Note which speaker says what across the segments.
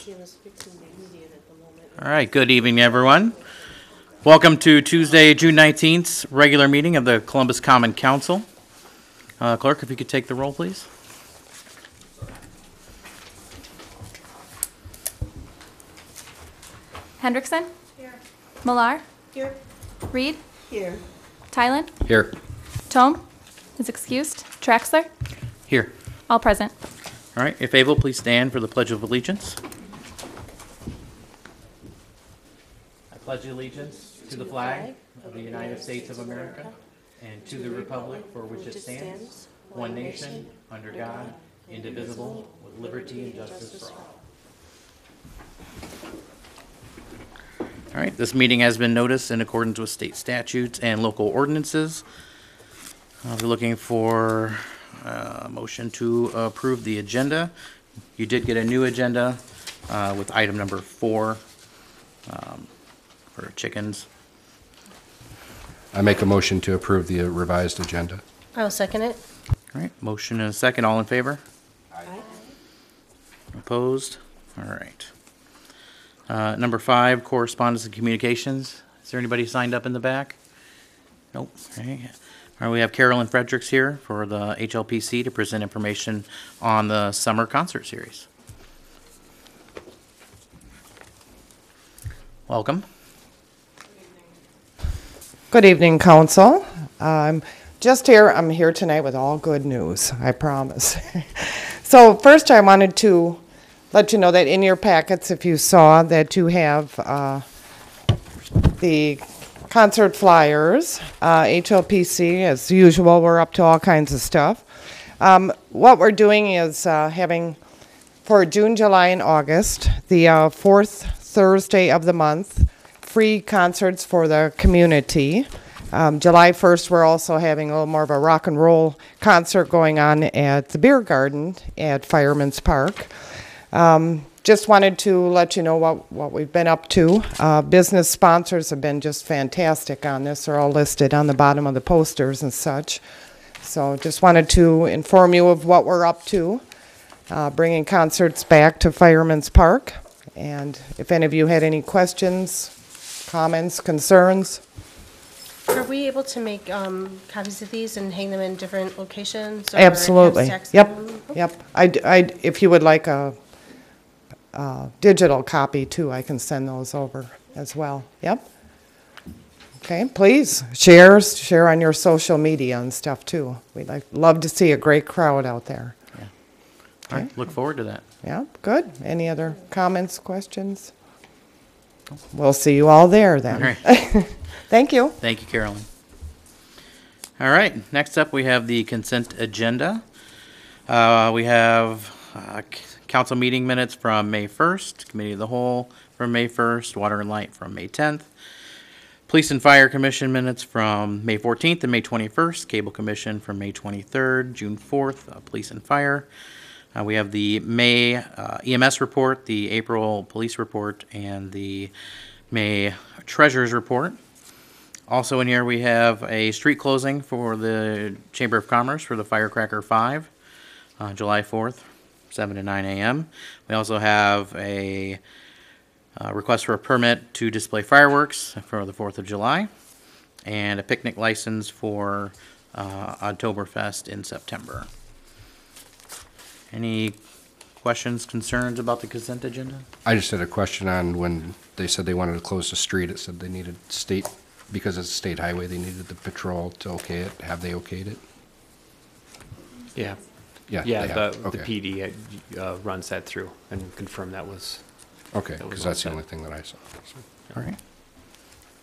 Speaker 1: All right, good evening, everyone. Welcome to Tuesday, June 19th, regular meeting of the Columbus Common Council. Clerk, if you could take the roll, please.
Speaker 2: Hendrickson? Here. Millar?
Speaker 3: Here.
Speaker 2: Reed?
Speaker 3: Here.
Speaker 2: Tylen?
Speaker 4: Here.
Speaker 2: Tome is excused. Traxler?
Speaker 1: Here.
Speaker 2: All present.
Speaker 1: All right, if able, please stand for the Pledge of Allegiance. I pledge allegiance to the flag of the United States of America and to the republic for which it stands, one nation, under God, indivisible, with liberty and justice for all. All right, this meeting has been noticed in accordance with state statutes and local ordinances. I'll be looking for a motion to approve the agenda. You did get a new agenda with item number 4 for chickens.
Speaker 4: I make a motion to approve the revised agenda.
Speaker 3: I'll second it.
Speaker 1: All right, motion and a second. All in favor?
Speaker 3: Aye.
Speaker 1: Opposed? All right. Number 5, correspondence and communications. Is there anybody signed up in the back? Nope. Okay. All right, we have Carolyn Fredericks here for the HLPC to present information on the summer concert series. Welcome.
Speaker 5: Good evening, Council. I'm here tonight with all good news, I promise. So first I wanted to let you know that in your packets, if you saw, that you have the concert flyers. HLPC, as usual, we're up to all kinds of stuff. What we're doing is having, for June, July, and August, the fourth Thursday of the month, free concerts for the community. July 1st, we're also having a little more of a rock and roll concert going on at the Beer Garden at Fireman's Park. Just wanted to let you know what we've been up to. Business sponsors have been just fantastic on this. They're all listed on the bottom of the posters and such. So just wanted to inform you of what we're up to, bringing concerts back to Fireman's Park. And if any of you had any questions, comments, concerns.
Speaker 3: Are we able to make copies of these and hang them in different locations? Or
Speaker 5: Absolutely.
Speaker 3: have stacks
Speaker 5: Yep.
Speaker 3: of them?
Speaker 5: Yep. If you would like a digital copy too, I can send those over as well. Yep. Okay, please share on your social media and stuff too. We'd love to see a great crowd out there.
Speaker 1: Yeah. All right, look forward to that.
Speaker 5: Yeah, good. Any other comments, questions? We'll see you all there then.
Speaker 1: All right.
Speaker 5: Thank you.
Speaker 1: Thank you, Carolyn. All right, next up we have the consent agenda. We have council meeting minutes from May 1st, Committee of the Whole from May 1st, Water and Light from May 10th, Police and Fire Commission minutes from May 14th and May 21st, Cable Commission from May 23rd, June 4th, Police and Fire. We have the May EMS report, the April police report, and the May treasurer's report. Also in here we have a street closing for the Chamber of Commerce for the Firecracker 5, July 4th, 7 to 9 a.m. We also have a request for a permit to display fireworks for the 4th of July, and a picnic license for Oktoberfest in September. Any questions, concerns about the consent agenda?
Speaker 4: I just had a question on when they said they wanted to close the street. It said they needed state, because it's a state highway, they needed the patrol to okay it. Have they okayed it?
Speaker 6: Yeah.
Speaker 4: Yeah,
Speaker 6: Yeah,
Speaker 4: they have.
Speaker 6: the
Speaker 4: Okay.
Speaker 6: PD runs that through and confirmed that was.
Speaker 4: Okay,
Speaker 6: That was
Speaker 4: because
Speaker 6: all
Speaker 4: that's the
Speaker 6: set.
Speaker 4: only thing that I saw.
Speaker 1: All right.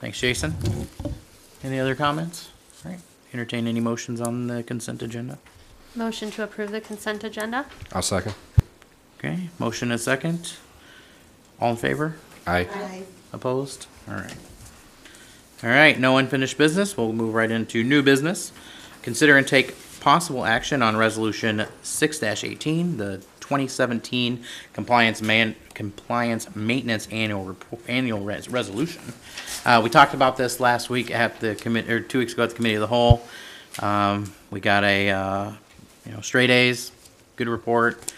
Speaker 1: Thanks, Jason. Any other comments? All right. Entertain any motions on the consent agenda?
Speaker 7: Motion to approve the consent agenda?
Speaker 4: I'll second.
Speaker 1: Okay, motion and second. All in favor?
Speaker 4: Aye.
Speaker 3: Aye.
Speaker 1: Opposed? All right. All right, no unfinished business. We'll move right into new business. Consider and take possible action on Resolution 6-18, the 2017 Compliance Maintenance Annual Resolution. We talked about this last week at the committee, or 2 weeks ago at the Committee of the Whole. We got a straight A's, good report.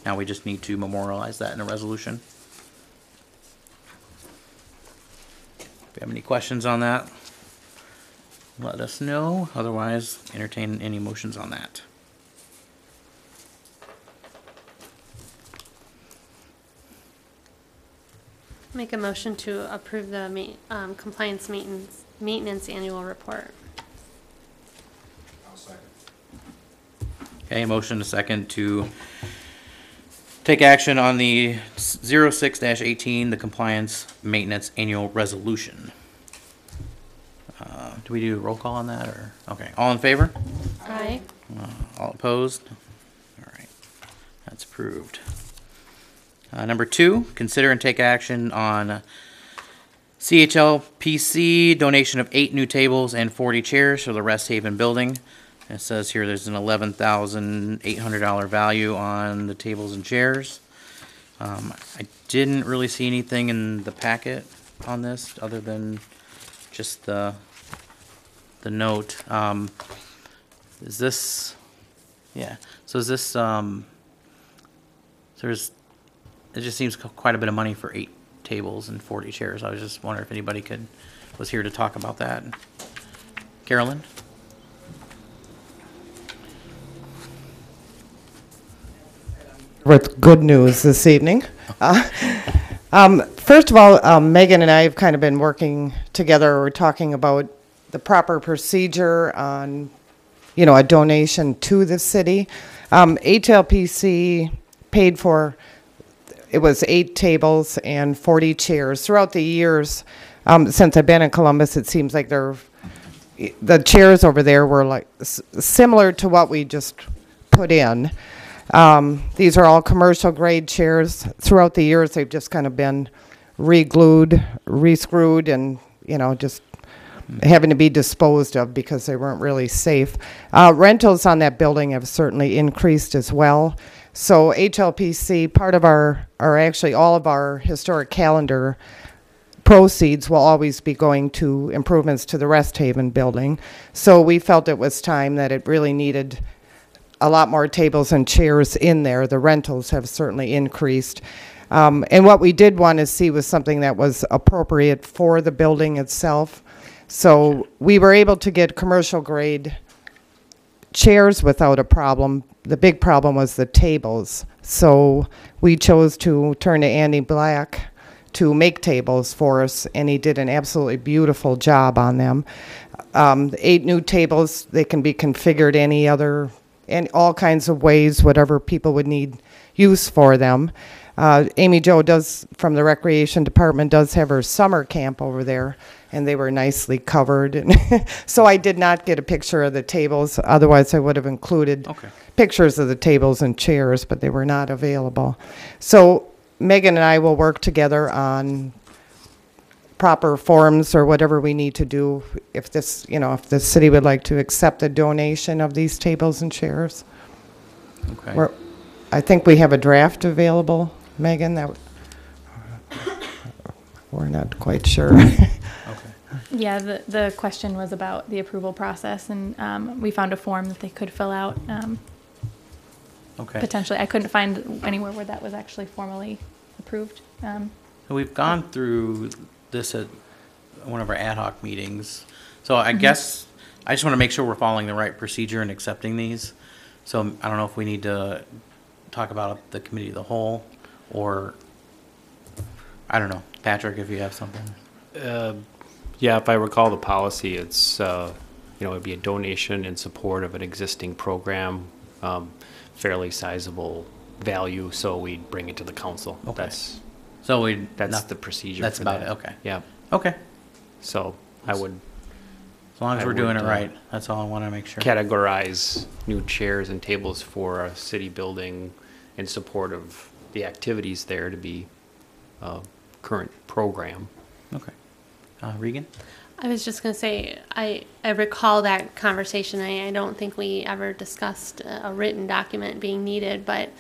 Speaker 1: Now we just need to memorialize that in a resolution. If you have any questions on that, let us know. Otherwise, entertain any motions on that.
Speaker 7: Make a motion to approve the compliance maintenance annual report.
Speaker 1: Okay, motion to second to take action on the 06-18, the compliance maintenance annual resolution. Do we do a roll call on that, or? Okay, all in favor?
Speaker 7: Aye.
Speaker 1: All opposed? All right, that's approved. Number 2, consider and take action on CHLPC donation of 8 new tables and 40 chairs for the Rest Haven building. It says here there's an $11,800 value on the tables and chairs. I didn't really see anything in the packet on this other than just the note. Is this, yeah, so is this, it just seems quite a bit of money for 8 tables and 40 chairs. I was just wondering if anybody was here to talk about that. Carolyn?
Speaker 5: With good news this evening. First of all, Megan and I have kind of been working together. We're talking about the proper procedure on, a donation to the city. HLPC paid for, it was 8 tables and 40 chairs. Throughout the years, since I've been in Columbus, it seems like the chairs over there were like similar to what we just put in. These are all commercial grade chairs. Throughout the years, they've just kind of been re-glued, re-screwed, and, just having to be disposed of because they weren't really safe. Rentals on that building have certainly increased as well. So HLPC, part of actually all of our historic calendar proceeds will always be going to improvements to the Rest Haven building. So we felt it was time that it really needed a lot more tables and chairs in there. The rentals have certainly increased. And what we did want to see was something that was appropriate for the building itself. So we were able to get commercial grade chairs without a problem. The big problem was the tables. So we chose to turn to Andy Black to make tables for us, and he did an absolutely beautiful job on them. 8 new tables, they can be configured in all kinds of ways, whatever people would need use for them. Amy Jo from the Recreation Department does have her summer camp over there, and they were nicely covered. So I did not get a picture of the tables. Otherwise, I would have included pictures of the tables and chairs, but they were not available. So Megan and I will work together on proper forms or whatever we need to do if the city would like to accept a donation of these tables and chairs.
Speaker 1: Okay.
Speaker 5: I think we have a draft available, Megan, that we're not quite sure.
Speaker 2: Yeah, the question was about the approval process, and we found a form that they could fill out.
Speaker 1: Okay.
Speaker 2: Potentially, I couldn't find anywhere where that was actually formally approved.
Speaker 1: We've gone through this at one of our ad hoc meetings. So I guess I just want to make sure we're following the right procedure in accepting these. So I don't know if we need to talk about the committee of the whole, or I don't know. Patrick, if you have something.
Speaker 6: Yeah, if I recall the policy, it's, it'd be a donation in support of an existing program, fairly sizable value, so we'd bring it to the council.
Speaker 1: Okay.
Speaker 6: That's
Speaker 1: That's
Speaker 6: the procedure.
Speaker 1: That's
Speaker 6: for
Speaker 1: about
Speaker 6: that.
Speaker 1: it. Okay.
Speaker 6: Yeah.
Speaker 1: Okay.
Speaker 6: So I would
Speaker 1: As long as
Speaker 6: I
Speaker 1: we're doing it
Speaker 6: would,
Speaker 1: right. That's all I want to make sure.
Speaker 6: categorize new chairs and tables for a city building in support of the activities there to be a current program.
Speaker 1: Okay. Regan?
Speaker 7: I was just going to say, I recall that conversation. I don't think we ever discussed a written document being needed, but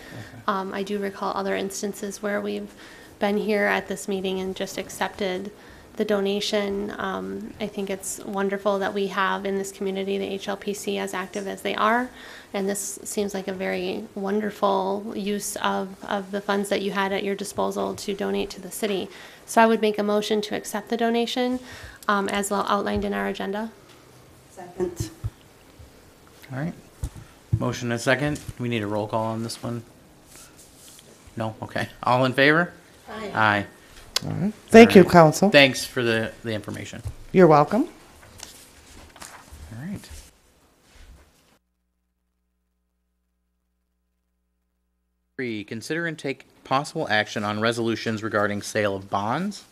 Speaker 7: I do recall other instances where we've been here at this meeting and just accepted the donation. I think it's wonderful that we have in this community the HLPC as active as they are, and this seems like a very wonderful use of the funds that you had at your disposal to donate to the city. So I would make a motion to accept the donation as outlined in our agenda.
Speaker 8: Second.
Speaker 1: All right. Motion and a second. We need a roll call on this one. No? Okay. All in favor? Aye.
Speaker 5: Thank you,
Speaker 1: All right.
Speaker 5: council.
Speaker 1: Thanks for the information.
Speaker 5: You're welcome.
Speaker 1: All right. Three, consider and take possible action on resolutions regarding sale of bonds.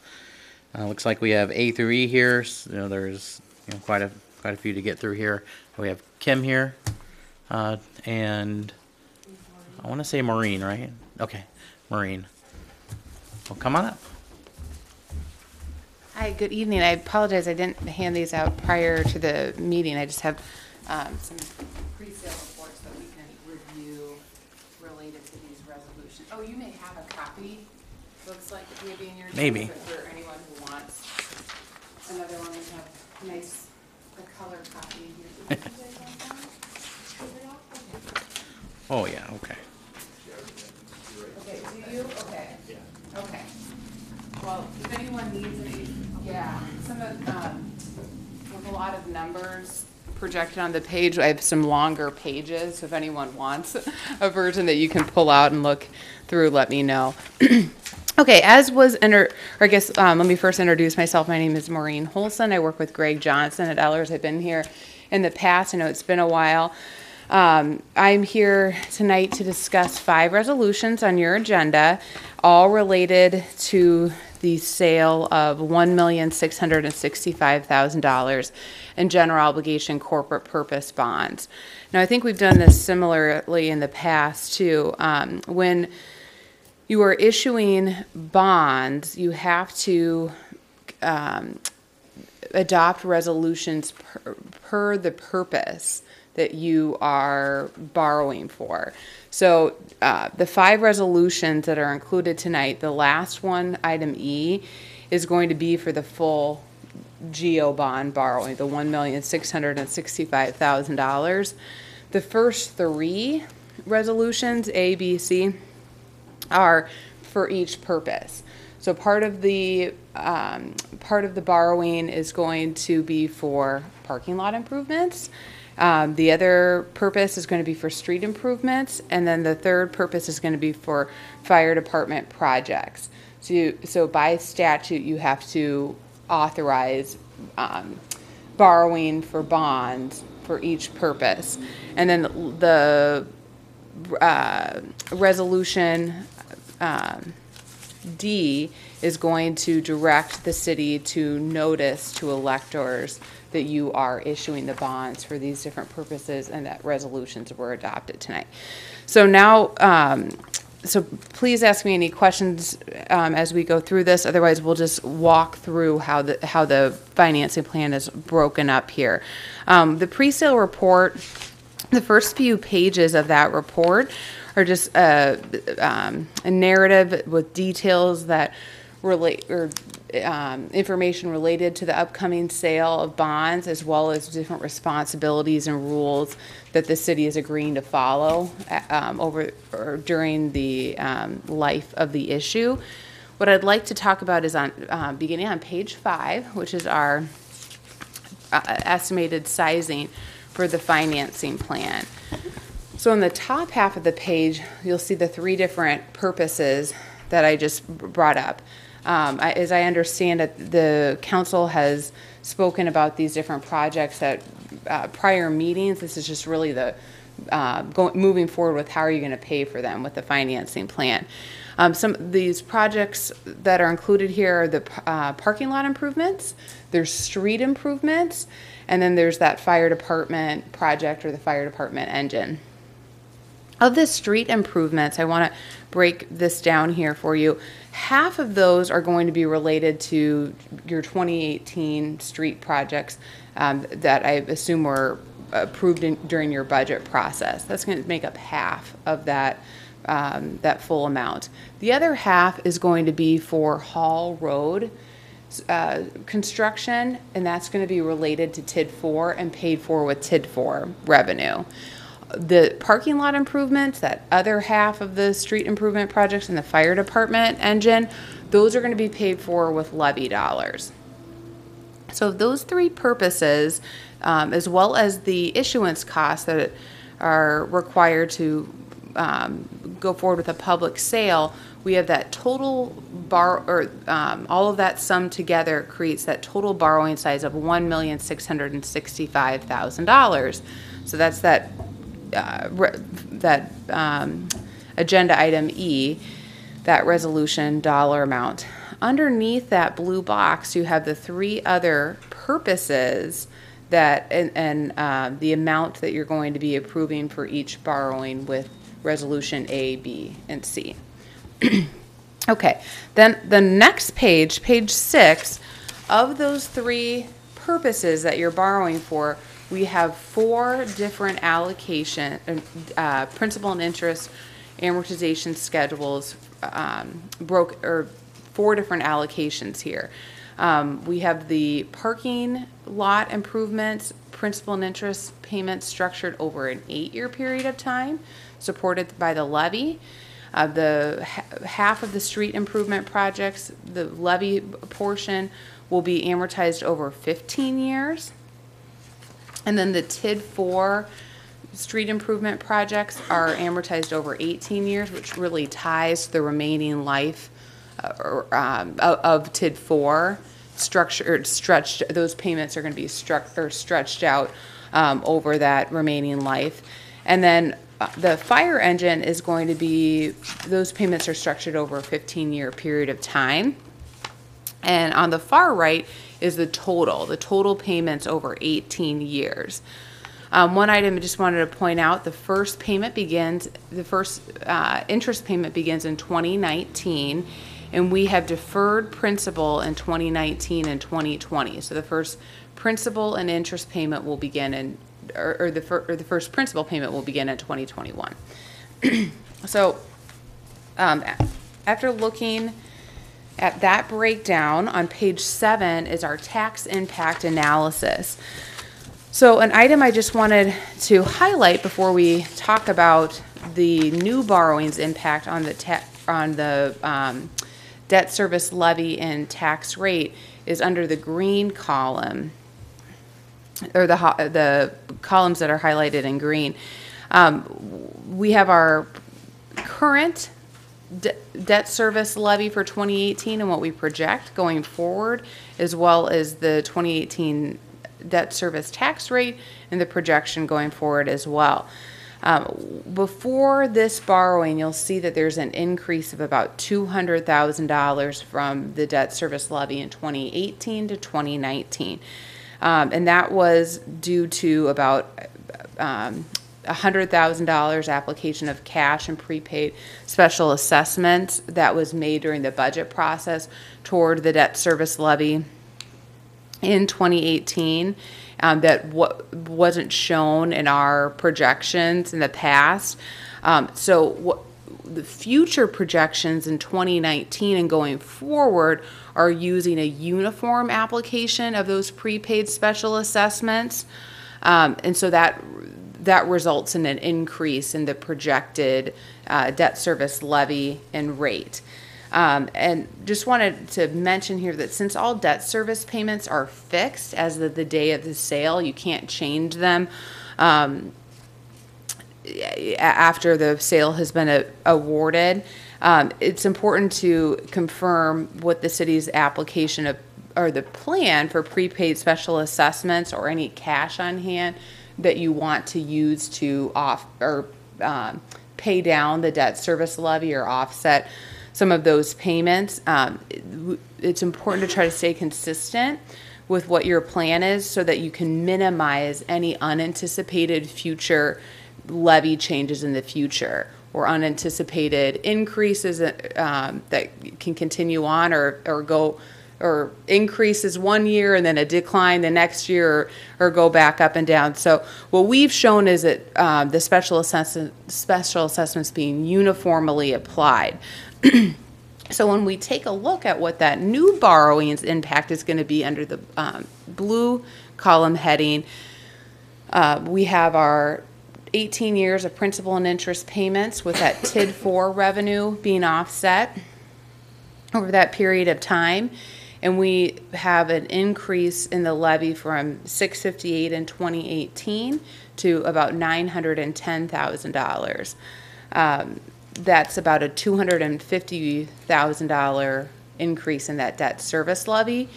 Speaker 1: Looks like we have A through E here. There's quite a few to get through here. We have Kim here, and I want to say Maureen, right? Okay, Maureen. Well, come on up.
Speaker 9: Hi, good evening. I apologize, I didn't hand these out prior to the meeting. I just have some pre-sale reports that we can review related to these resolutions. Oh, you may have a copy, looks like maybe in your.
Speaker 1: Maybe.
Speaker 9: For anyone who wants another one, we have nice, the color copy here.
Speaker 1: Oh, yeah, okay.
Speaker 9: Okay, do you? Okay. Yeah. Okay. Well, if anyone needs any, yeah, some of, with a lot of numbers projected on the page, I have some longer pages. If anyone wants a version that you can pull out and look through, let me know. Okay, as was, let me first introduce myself. My name is Maureen Holson. I work with Greg Johnson at Ellers. I've been here in the past. I know it's been a while. I'm here tonight to discuss 5 resolutions on your agenda, all related to the sale of $1,665,000 in general obligation corporate purpose bonds. Now, I think we've done this similarly in the past too. When you are issuing bonds, you have to adopt resolutions per the purpose that you are borrowing for. So the 5 resolutions that are included tonight, the last one, item E, is going to be for the full GO bond borrowing, the $1,665,000. The first 3 resolutions, A, B, C, are for each purpose. So part of the borrowing is going to be for parking lot improvements. The other purpose is going to be for street improvements, and then the third purpose is going to be for fire department projects. So by statute, you have to authorize borrowing for bonds for each purpose. And then the resolution D is going to direct the city to notice to electors that you are issuing the bonds for these different purposes and that resolutions were adopted tonight. So now, so please ask me any questions as we go through this. Otherwise, we'll just walk through how the financing plan is broken up here. The pre-sale report, the first few pages of that report are just a narrative with details that relate or information related to the upcoming sale of bonds, as well as different responsibilities and rules that the city is agreeing to follow over or during the life of the issue. What I'd like to talk about is on beginning on page 5, which is our estimated sizing for the financing plan. So in the top half of the page, you'll see the 3 different purposes that I just brought up. As I understand it, the council has spoken about these different projects at prior meetings. This is just really the moving forward with how are you going to pay for them with the financing plan. Some of these projects that are included here are the parking lot improvements, there's street improvements, and then there's that fire department project or the fire department engine. Of the street improvements, I want to break this down here for you. Half of those are going to be related to your 2018 street projects that I assume were approved during your budget process. That's going to make up half of that full amount. The other half is going to be for Hall Road. construction, and that's going to be related to TID 4 and paid for with TID 4 revenue. The parking lot improvements, that other half of the street improvement projects in the fire department engine, those are going to be paid for with levy dollars. So those three purposes, as well as the issuance costs that are required to go forward with a public sale, we have that total all of that summed together creates that total borrowing size of $1,665,000. So that's that agenda item E, that resolution dollar amount. Underneath that blue box, you have the three other purposes that and the amount that you're going to be approving for each borrowing with resolution A, B, and C. Okay, then the next page, page 6, of those three purposes that you're borrowing for, we have 4 different allocation, principal and interest amortization schedules, 4 different allocations here. We have the parking lot improvements, principal and interest payments structured over an 8-year period of time, supported by the levy. The half of the street improvement projects, the levy portion will be amortized over 15 years. And then the TID 4 street improvement projects are amortized over 18 years, which really ties the remaining life of TID 4. Stretched, those payments are going to be stretched out over that remaining life. And then the fire engine is going to be, those payments are structured over a 15-year period of time. And on the far right is the total payments over 18 years. One item I just wanted to point out, the first interest payment begins in 2019, and we have deferred principal in 2019 and 2020. So the first principal and interest payment will begin in, or the first principal payment will begin in 2021. So after looking at that breakdown, on page 7 is our tax impact analysis. So an item I just wanted to highlight before we talk about the new borrowings impact on the debt service levy and tax rate is under the green column, or the columns that are highlighted in green. We have our current debt service levy for 2018 and what we project going forward, as well as the 2018 debt service tax rate and the projection going forward as well. Before this borrowing, you'll see that there's an increase of about $200,000 from the debt service levy in 2018 to 2019. And that was due to about $100,000 application of cash and prepaid special assessments that was made during the budget process toward the debt service levy in 2018 that wasn't shown in our projections in the past. So the future projections in 2019 and going forward are using a uniform application of those prepaid special assessments. And so that results in an increase in the projected debt service levy and rate. And just wanted to mention here that since all debt service payments are fixed as of the day of the sale, you can't change them after the sale has been awarded. It's important to confirm what the city's application of, or the plan for prepaid special assessments or any cash on hand that you want to use to pay down the debt service levy or offset some of those payments. It's important to try to stay consistent with what your plan is so that you can minimize any unanticipated future levy changes in the future or unanticipated increases that can continue on or increases one year and then a decline the next year or go back up and down. So what we've shown is that the special assessments being uniformly applied. So when we take a look at what that new borrowings impact is going to be under the blue column heading, we have our 18 years of principal and interest payments with that TID4 revenue being offset over that period of time. And we have an increase in the levy from $658 in 2018 to about $910,000. That's about a $250,000 increase in that debt service levy.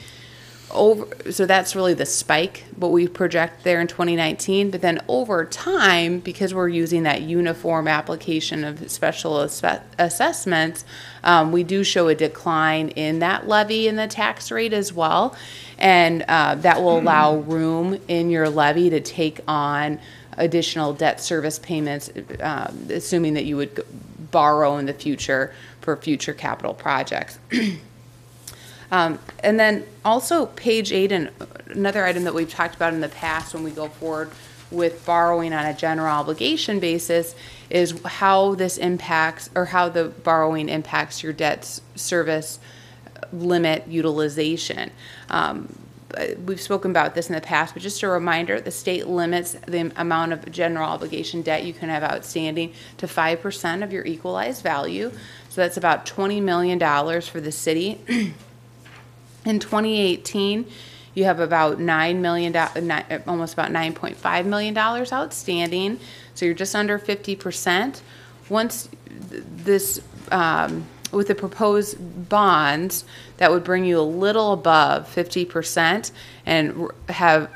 Speaker 9: So that's really the spike, what we project there in 2019. But then over time, because we're using that uniform application of special assessments, we do show a decline in that levy and the tax rate as well. And that will allow room in your levy to take on additional debt service payments, assuming that you would borrow in the future for future capital projects. And then also page 8, and another item that we've talked about in the past when we go forward with borrowing on a general obligation basis is how this impacts, or how the borrowing impacts your debt service limit utilization. We've spoken about this in the past, but just a reminder, the state limits the amount of general obligation debt you can have outstanding to 5% of your equalized value. So that's about $20 million for the city. In 2018, you have about $9 million, almost about $9.5 million outstanding. So you're just under 50%. Once this, with the proposed bonds, that would bring you a little above 50% and have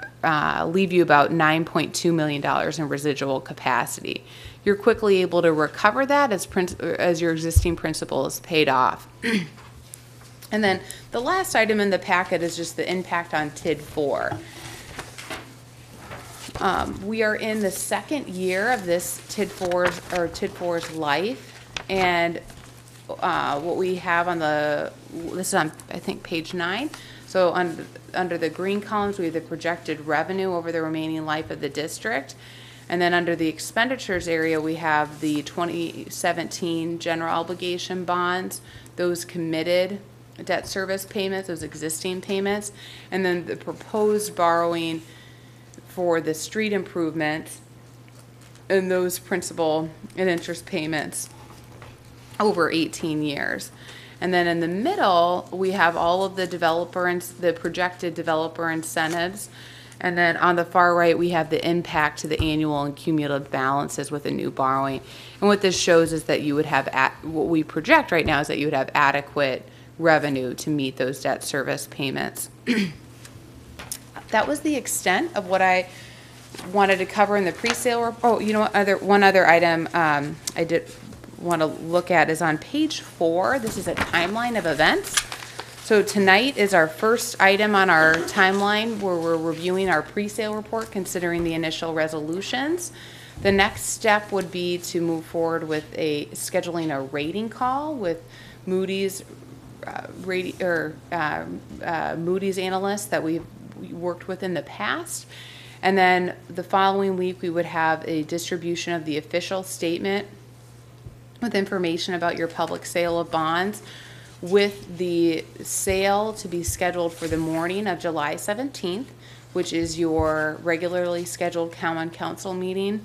Speaker 9: leave you about $9.2 million in residual capacity. You're quickly able to recover that as your existing principal is paid off. And then the last item in the packet is just the impact on TID4. We are in the second year of this TID4's life, and what we have on this is on, I think, page 9. So under the green columns, we have the projected revenue over the remaining life of the district. And then under the expenditures area, we have the 2017 general obligation bonds, those committed debt service payments, those existing payments, and then the proposed borrowing for the street improvements and those principal and interest payments over 18 years. And then in the middle, we have all of the the projected developer incentives. And then on the far right, we have the impact to the annual and cumulative balances with the new borrowing. And what this shows is that you would have, what we project right now is that you would have adequate revenue to meet those debt service payments. That was the extent of what I wanted to cover in the pre-sale report. Oh, you know what, one other item I did want to look at is on page 4. This is a timeline of events. So tonight is our first item on our timeline where we're reviewing our pre-sale report, considering the initial resolutions. The next step would be to move forward with scheduling a rating call with Moody's Moody's analysts that we worked with in the past. And then the following week, we would have a distribution of the official statement with information about your public sale of bonds, with the sale to be scheduled for the morning of July 17th, which is your regularly scheduled common council meeting,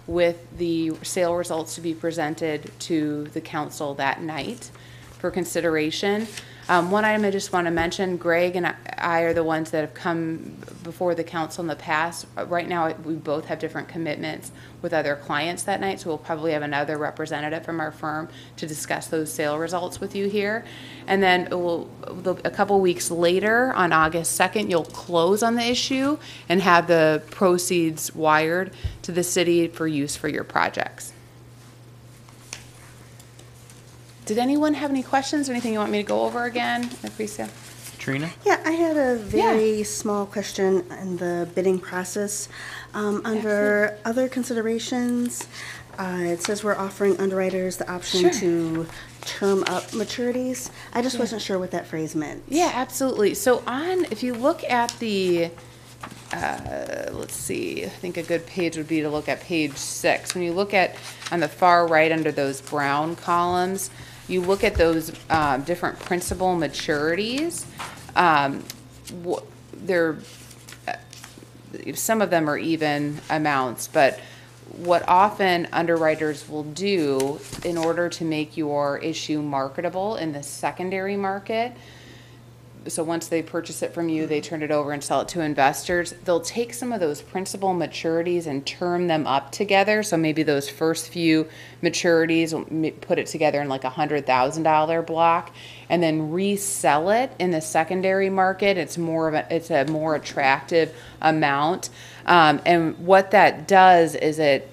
Speaker 9: with the sale results to be presented to the council that night for consideration. One item I just want to mention, Greg and I are the ones that have come before the council in the past. Right now, we both have different commitments with other clients that night, so we'll probably have another representative from our firm to discuss those sale results with you here. And then a couple weeks later, on August 2nd, you'll close on the issue and have the proceeds wired to the city for use for your projects. Did anyone have any questions or anything you want me to go over again, Lucrecia?
Speaker 1: Trina?
Speaker 8: Yeah, I had a very small question in the bidding process. Under other considerations, it says we're offering underwriters the option to term up maturities. I just wasn't sure what that phrase meant.
Speaker 9: Yeah, absolutely. So if you look at the, let's see, I think a good page would be to look at page 6. When you look at on the far right under those brown columns, you look at those different principal maturities, they're some of them are even amounts, but what often underwriters will do in order to make your issue marketable in the secondary market, so once they purchase it from you, they turn it over and sell it to investors, they'll take some of those principal maturities and term them up together. So maybe those first few maturities, put it together in like $100,000 block and then resell it in the secondary market. It's a more attractive amount. And what that does is it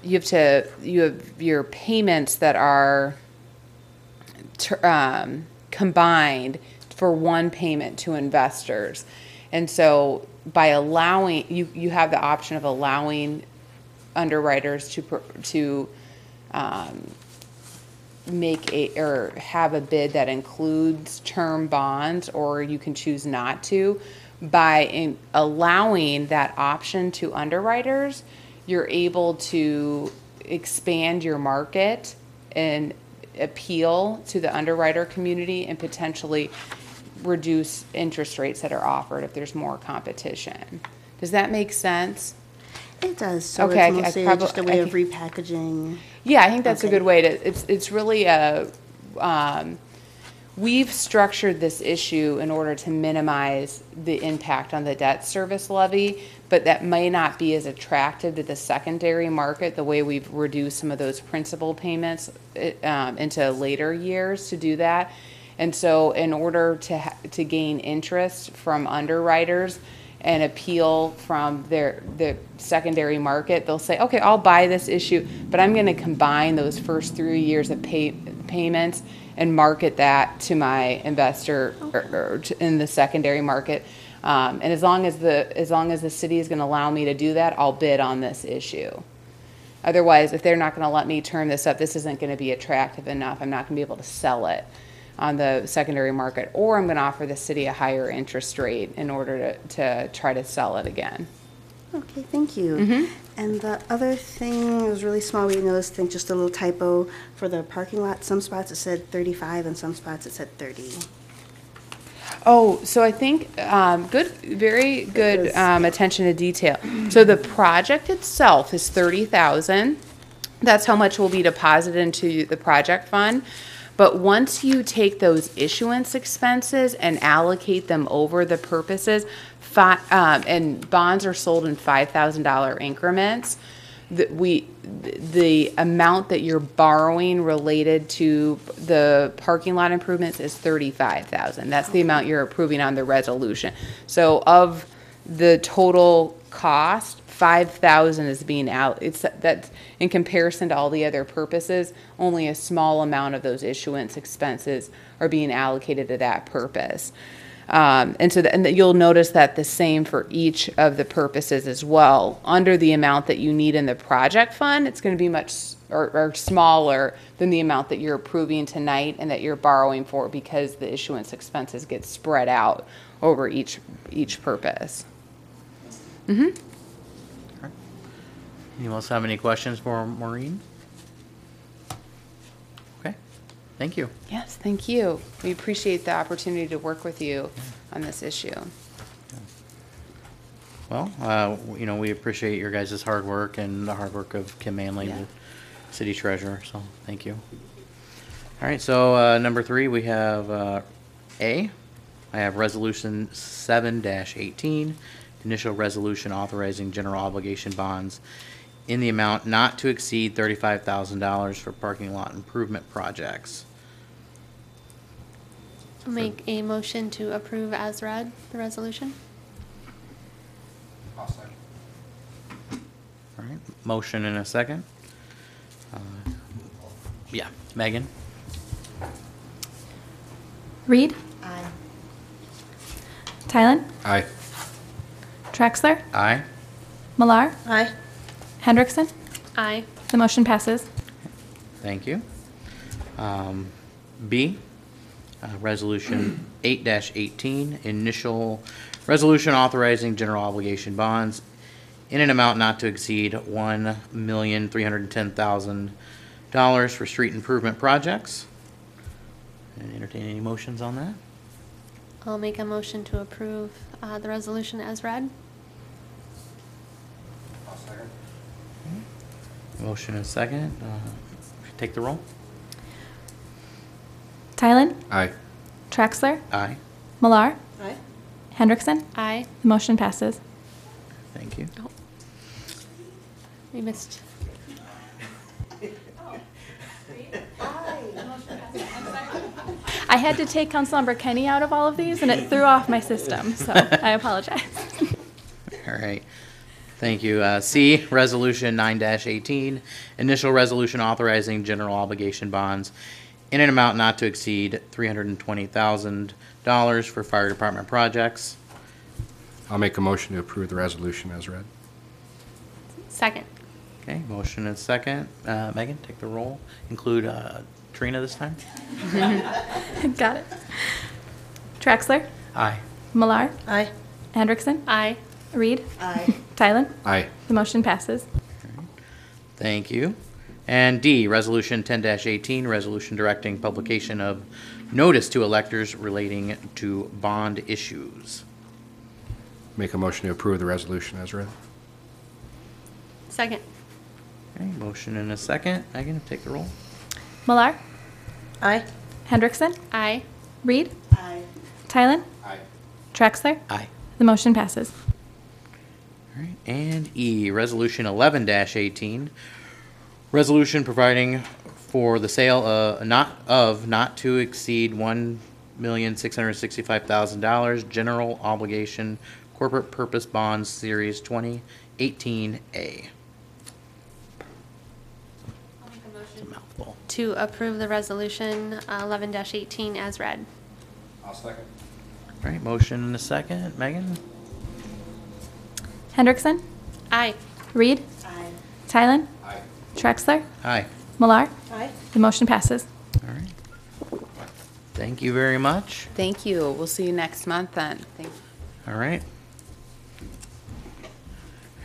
Speaker 9: you have your payments that are combined for one payment to investors. And so by allowing, you have the option of allowing underwriters to have a bid that includes term bonds, or you can choose not to. By allowing that option to underwriters, you're able to expand your market and appeal to the underwriter community and potentially reduce interest rates that are offered if there's more competition. Does that make sense?
Speaker 8: It does. So
Speaker 9: Okay,
Speaker 8: it's mostly just a way of repackaging.
Speaker 9: Yeah, I think that's a
Speaker 8: Okay.
Speaker 9: good way to, it's really we've structured this issue in order to minimize the impact on the debt service levy, but that may not be as attractive to the secondary market, the way we've reduced some of those principal payments into later years to do that. And so in order to gain interest from underwriters and appeal from the secondary market, they'll say, okay, I'll buy this issue, but I'm going to combine those first 3 years of payments and market that to my investor in the secondary market. And as long as the city is going to allow me to do that, I'll bid on this issue. Otherwise, if they're not going to let me turn this up, this isn't going to be attractive enough. I'm not going to be able to sell it on the secondary market, or I'm going to offer the city a higher interest rate in order to try to sell it again.
Speaker 8: Okay, thank you. And the other thing, it was really small, we noticed, I think just a little typo for the parking lot. Some spots it said 35 and some spots it said 30.
Speaker 9: Oh, so I think very good attention to detail. So the project itself is $30,000. That's how much will be deposited into the project fund. But once you take those issuance expenses and allocate them over the purposes, and bonds are sold in $5,000 increments, the amount that you're borrowing related to the parking lot improvements is $35,000. That's the amount you're approving on the resolution. So of the total cost, $5,000 is being out. That's in comparison to all the other purposes, only a small amount of those issuance expenses are being allocated to that purpose. And you'll notice that the same for each of the purposes as well. Under the amount that you need in the project fund, it's going to be much or smaller than the amount that you're approving tonight and that you're borrowing for, because the issuance expenses get spread out over each purpose.
Speaker 1: Anyone else have any questions for Maureen? Okay, thank you.
Speaker 9: Yes, thank you. We appreciate the opportunity to work with you on this issue.
Speaker 1: Well, we appreciate your guys' hard work and the hard work of Kim Manley, the city treasurer, so thank you. All right, so number 3, we have I have Resolution 7-18, initial resolution authorizing general obligation bonds in the amount not to exceed $35,000 for parking lot improvement projects.
Speaker 7: I'll make a motion to approve as read the resolution.
Speaker 1: All right, motion and a second. Megan?
Speaker 2: Reed?
Speaker 3: Aye.
Speaker 2: Tylen?
Speaker 4: Aye.
Speaker 2: Traxler?
Speaker 1: Aye.
Speaker 2: Millar?
Speaker 3: Aye.
Speaker 2: Hendrickson?
Speaker 7: Aye.
Speaker 2: The motion passes.
Speaker 1: Thank you. B, Resolution 8-18, initial resolution authorizing general obligation bonds in an amount not to exceed $1,310,000 for street improvement projects. And entertain any motions on that?
Speaker 7: I'll make a motion to approve the resolution as read.
Speaker 1: Motion and second. Take the roll.
Speaker 2: Tylen?
Speaker 4: Aye.
Speaker 2: Traxler?
Speaker 1: Aye.
Speaker 2: Millar?
Speaker 3: Aye.
Speaker 2: Hendrickson?
Speaker 7: Aye.
Speaker 2: The motion passes.
Speaker 1: Thank you.
Speaker 7: Oh. We missed.
Speaker 2: I had to take Councilmember Kenny out of all of these, and it threw off my system, so I apologize.
Speaker 1: All right. Thank you. C, Resolution 9-18, initial resolution authorizing general obligation bonds in an amount not to exceed $320,000 for fire department projects.
Speaker 4: I'll make a motion to approve the resolution as read.
Speaker 7: Second.
Speaker 1: Okay, motion and second. Megan, take the roll. Include Trina this time.
Speaker 2: Got it. Traxler?
Speaker 1: Aye.
Speaker 2: Millar?
Speaker 3: Aye.
Speaker 2: Hendrickson?
Speaker 7: Aye.
Speaker 2: Reed?
Speaker 3: Aye.
Speaker 2: Tylen?
Speaker 4: Aye.
Speaker 2: The motion passes.
Speaker 1: Thank you. And D, Resolution 10-18, resolution directing publication of notice to electors relating to bond issues.
Speaker 4: Make a motion to approve the resolution as read.
Speaker 7: Second.
Speaker 1: Okay, motion and a second. Megan, take the roll.
Speaker 2: Millar?
Speaker 3: Aye.
Speaker 2: Hendrickson?
Speaker 7: Aye.
Speaker 2: Reed?
Speaker 3: Aye.
Speaker 2: Tylen?
Speaker 4: Aye.
Speaker 2: Traxler?
Speaker 1: Aye.
Speaker 2: The motion passes.
Speaker 1: All right, and E, Resolution 11-18, resolution providing for the sale not to exceed $1,665,000 general obligation corporate purpose bonds series 2018A. It's a mouthful.
Speaker 7: To approve the resolution 11-18 as read.
Speaker 4: I'll second.
Speaker 1: All right, motion and a second. Megan?
Speaker 2: Hendrickson?
Speaker 7: Aye.
Speaker 2: Reed?
Speaker 3: Aye.
Speaker 2: Tylen?
Speaker 4: Aye.
Speaker 2: Traxler?
Speaker 1: Aye.
Speaker 2: Millar?
Speaker 3: Aye.
Speaker 2: The motion passes.
Speaker 1: All right. Thank you very much.
Speaker 9: Thank you. We'll see you next month then. Thank you.
Speaker 1: All right.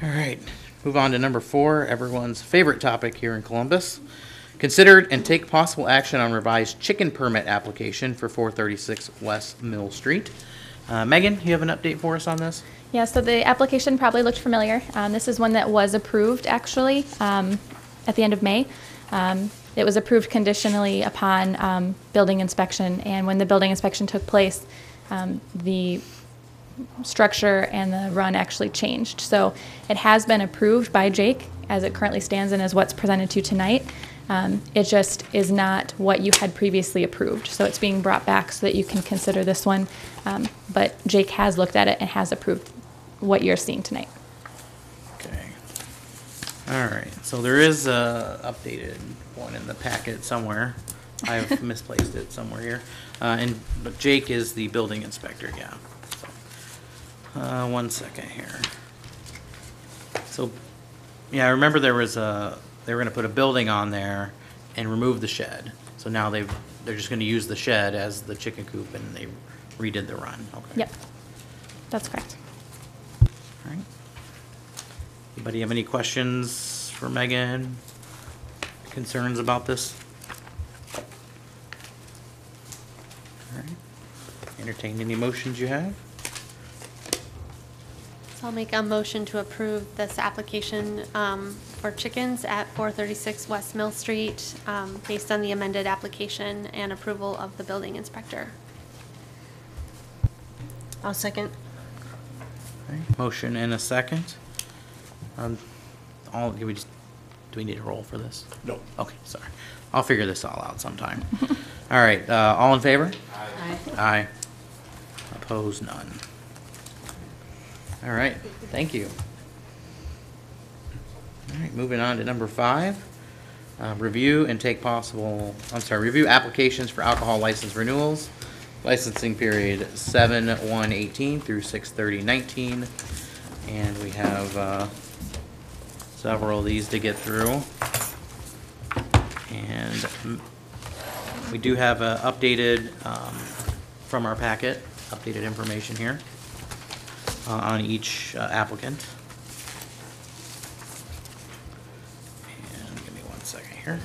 Speaker 1: All right. Move on to number 4, everyone's favorite topic here in Columbus. Consider and take possible action on revised chicken permit application for 436 West Mill Street. Megan, you have an update for us on this?
Speaker 2: Yeah, so the application probably looked familiar. This is one that was approved, actually, at the end of May. It was approved conditionally upon building inspection, and when the building inspection took place, the structure and the run actually changed. So it has been approved by Jake as it currently stands and as what's presented to you tonight. It just is not what you had previously approved. So it's being brought back so that you can consider this one. But Jake has looked at it and has approved what you're seeing tonight.
Speaker 1: Okay. All right. So there is a updated one in the packet somewhere. I've misplaced it somewhere here. But Jake is the building inspector, yeah. So, 1 second here. So, yeah, I remember they were going to put a building on there and remove the shed. So now they're just going to use the shed as the chicken coop, and they redid the run. Okay.
Speaker 2: Yep, that's correct.
Speaker 1: All right. Anybody have any questions for Megan? Concerns about this? All right. Entertain any motions you have?
Speaker 7: So I'll make a motion to approve this application for chickens at 436 West Mill Street based on the amended application and approval of the building inspector.
Speaker 3: I'll second.
Speaker 1: All right. Motion and a second. Do we need a roll for this? No. Okay, sorry. I'll figure this all out sometime. All right, all in favor?
Speaker 3: Aye.
Speaker 1: Aye. Opposed, none. All right, thank you. All right, moving on to number 5. Review applications for alcohol license renewals. Licensing period 7/1/18 through 6/30/19. And we have several of these to get through. And we do have updated from our packet, updated information here on each applicant. here.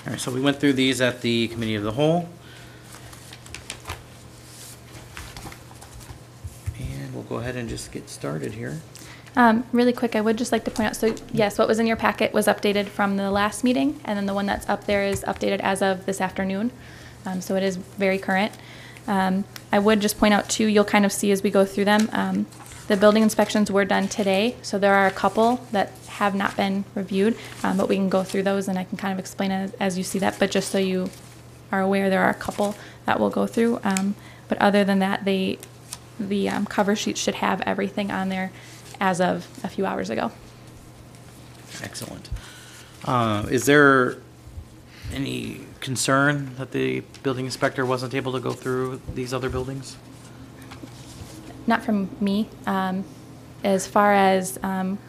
Speaker 1: All right, so we went through these at the committee of the whole. And we'll go ahead and just get started here.
Speaker 2: Really quick, I would just like to point out, so yes, what was in your packet was updated from the last meeting, and then the one that's up there is updated as of this afternoon. So it is very current. I would just point out too, you'll kind of see as we go through them, the building inspections were done today, so there are a couple that have not been reviewed, but we can go through those and I can kind of explain it as you see that, but just so you are aware, there are a couple that we'll go through. But other than that, the cover sheet should have everything on there as of a few hours ago.
Speaker 1: Excellent. Is there any concern that the building inspector wasn't able to go through these other buildings?
Speaker 2: Not from me. As far as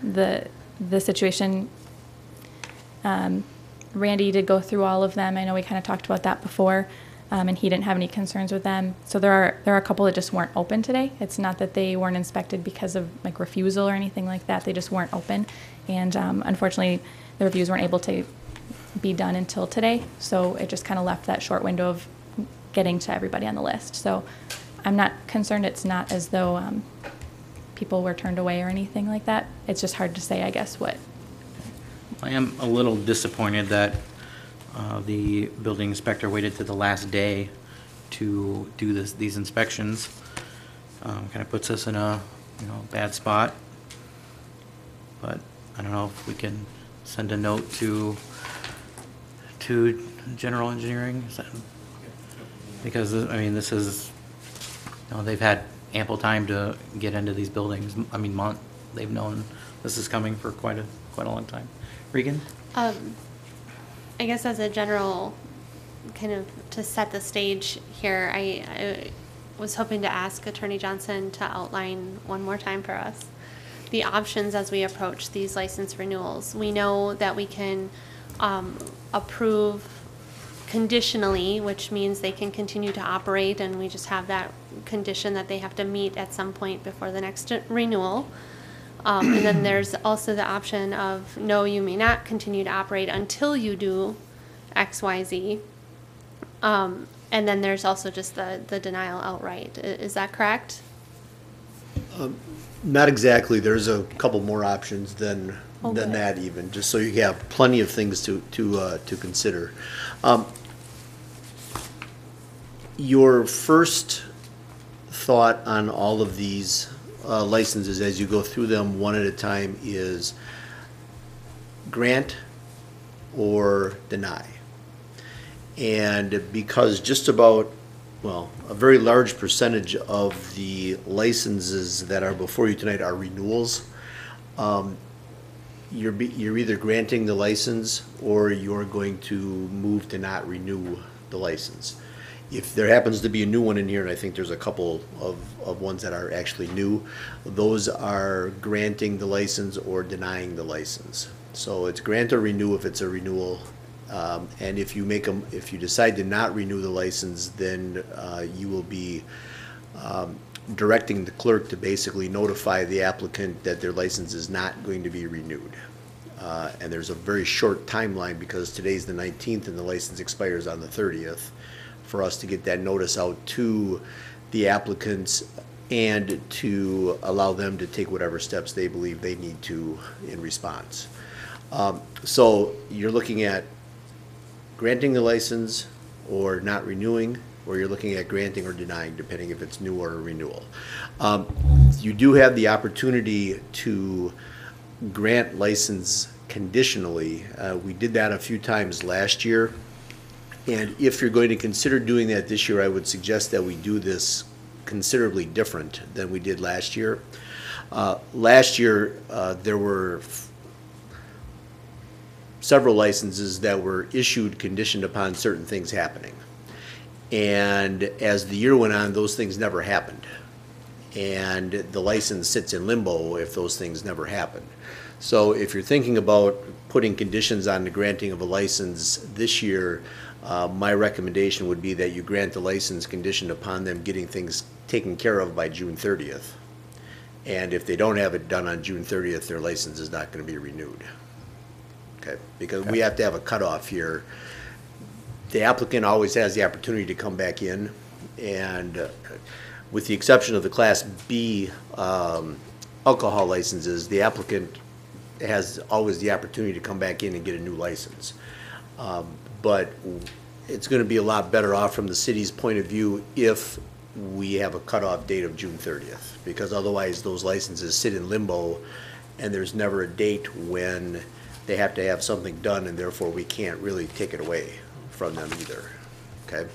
Speaker 2: the situation, Randy did go through all of them. I know we kind of talked about that before, and he didn't have any concerns with them. So there are a couple that just weren't open today. It's not that they weren't inspected because of like refusal or anything like that. They just weren't open, and unfortunately, the reviews weren't able to be done until today. So it just kind of left that short window of getting to everybody on the list. So I'm not concerned. It's not as though people were turned away or anything like that. It's just hard to say, I guess, what.
Speaker 1: I am a little disappointed that the building inspector waited to the last day to do these inspections. Kind of puts us in a bad spot. But I don't know if we can send a note to general engineering. Because I mean, this is they've had ample time to get into these buildings. I mean, they've known this is coming for quite a long time. Regan?
Speaker 7: I guess as a general, kind of to set the stage here, I was hoping to ask Attorney Johnson to outline one more time for us the options as we approach these license renewals. We know that we can approve conditionally, which means they can continue to operate, and we just have that condition that they have to meet at some point before the next renewal. And then there's also the option of, no, you may not continue to operate until you do X, Y, Z. And then there's also just the denial outright. Is that correct?
Speaker 10: Not exactly. There's a couple more options than that even, just so you have plenty of things to consider. Your first thought on all of these licenses as you go through them one at a time is grant or deny. And because just about, well, a very large percentage of the licenses that are before you tonight are renewals, you're either granting the license or you're going to move to not renew the license. If there happens to be a new one in here, and I think there's a couple of ones that are actually new, those are granting the license or denying the license. So it's grant or renew if it's a renewal. And if you decide to not renew the license, then you will be directing the clerk to basically notify the applicant that their license is not going to be renewed. And there's a very short timeline because today's the 19th and the license expires on the 30th for us to get that notice out to the applicants and to allow them to take whatever steps they believe they need to in response. So you're looking at granting the license or not renewing, or you're looking at granting or denying, depending if it's new or a renewal. You do have the opportunity to grant license conditionally. We did that a few times last year. And if you're going to consider doing that this year, I would suggest that we do this considerably different than we did last year. Last year, there were several licenses that were issued conditioned upon certain things happening. And as the year went on, those things never happened. And the license sits in limbo if those things never happen. So if you're thinking about putting conditions on the granting of a license this year, My recommendation would be that you grant the license conditioned upon them getting things taken care of by June 30th. And if they don't have it done on June 30th, their license is not going to be renewed. Okay, because we have to have a cutoff here. The applicant always has the opportunity to come back in, and with the exception of the Class B alcohol licenses, the applicant has always the opportunity to come back in and get a new license. But it's going to be a lot better off from the city's point of view if we have a cutoff date of June 30th, because otherwise those licenses sit in limbo and there's never a date when they have to have something done, and therefore we can't really take it away from them either. Okay?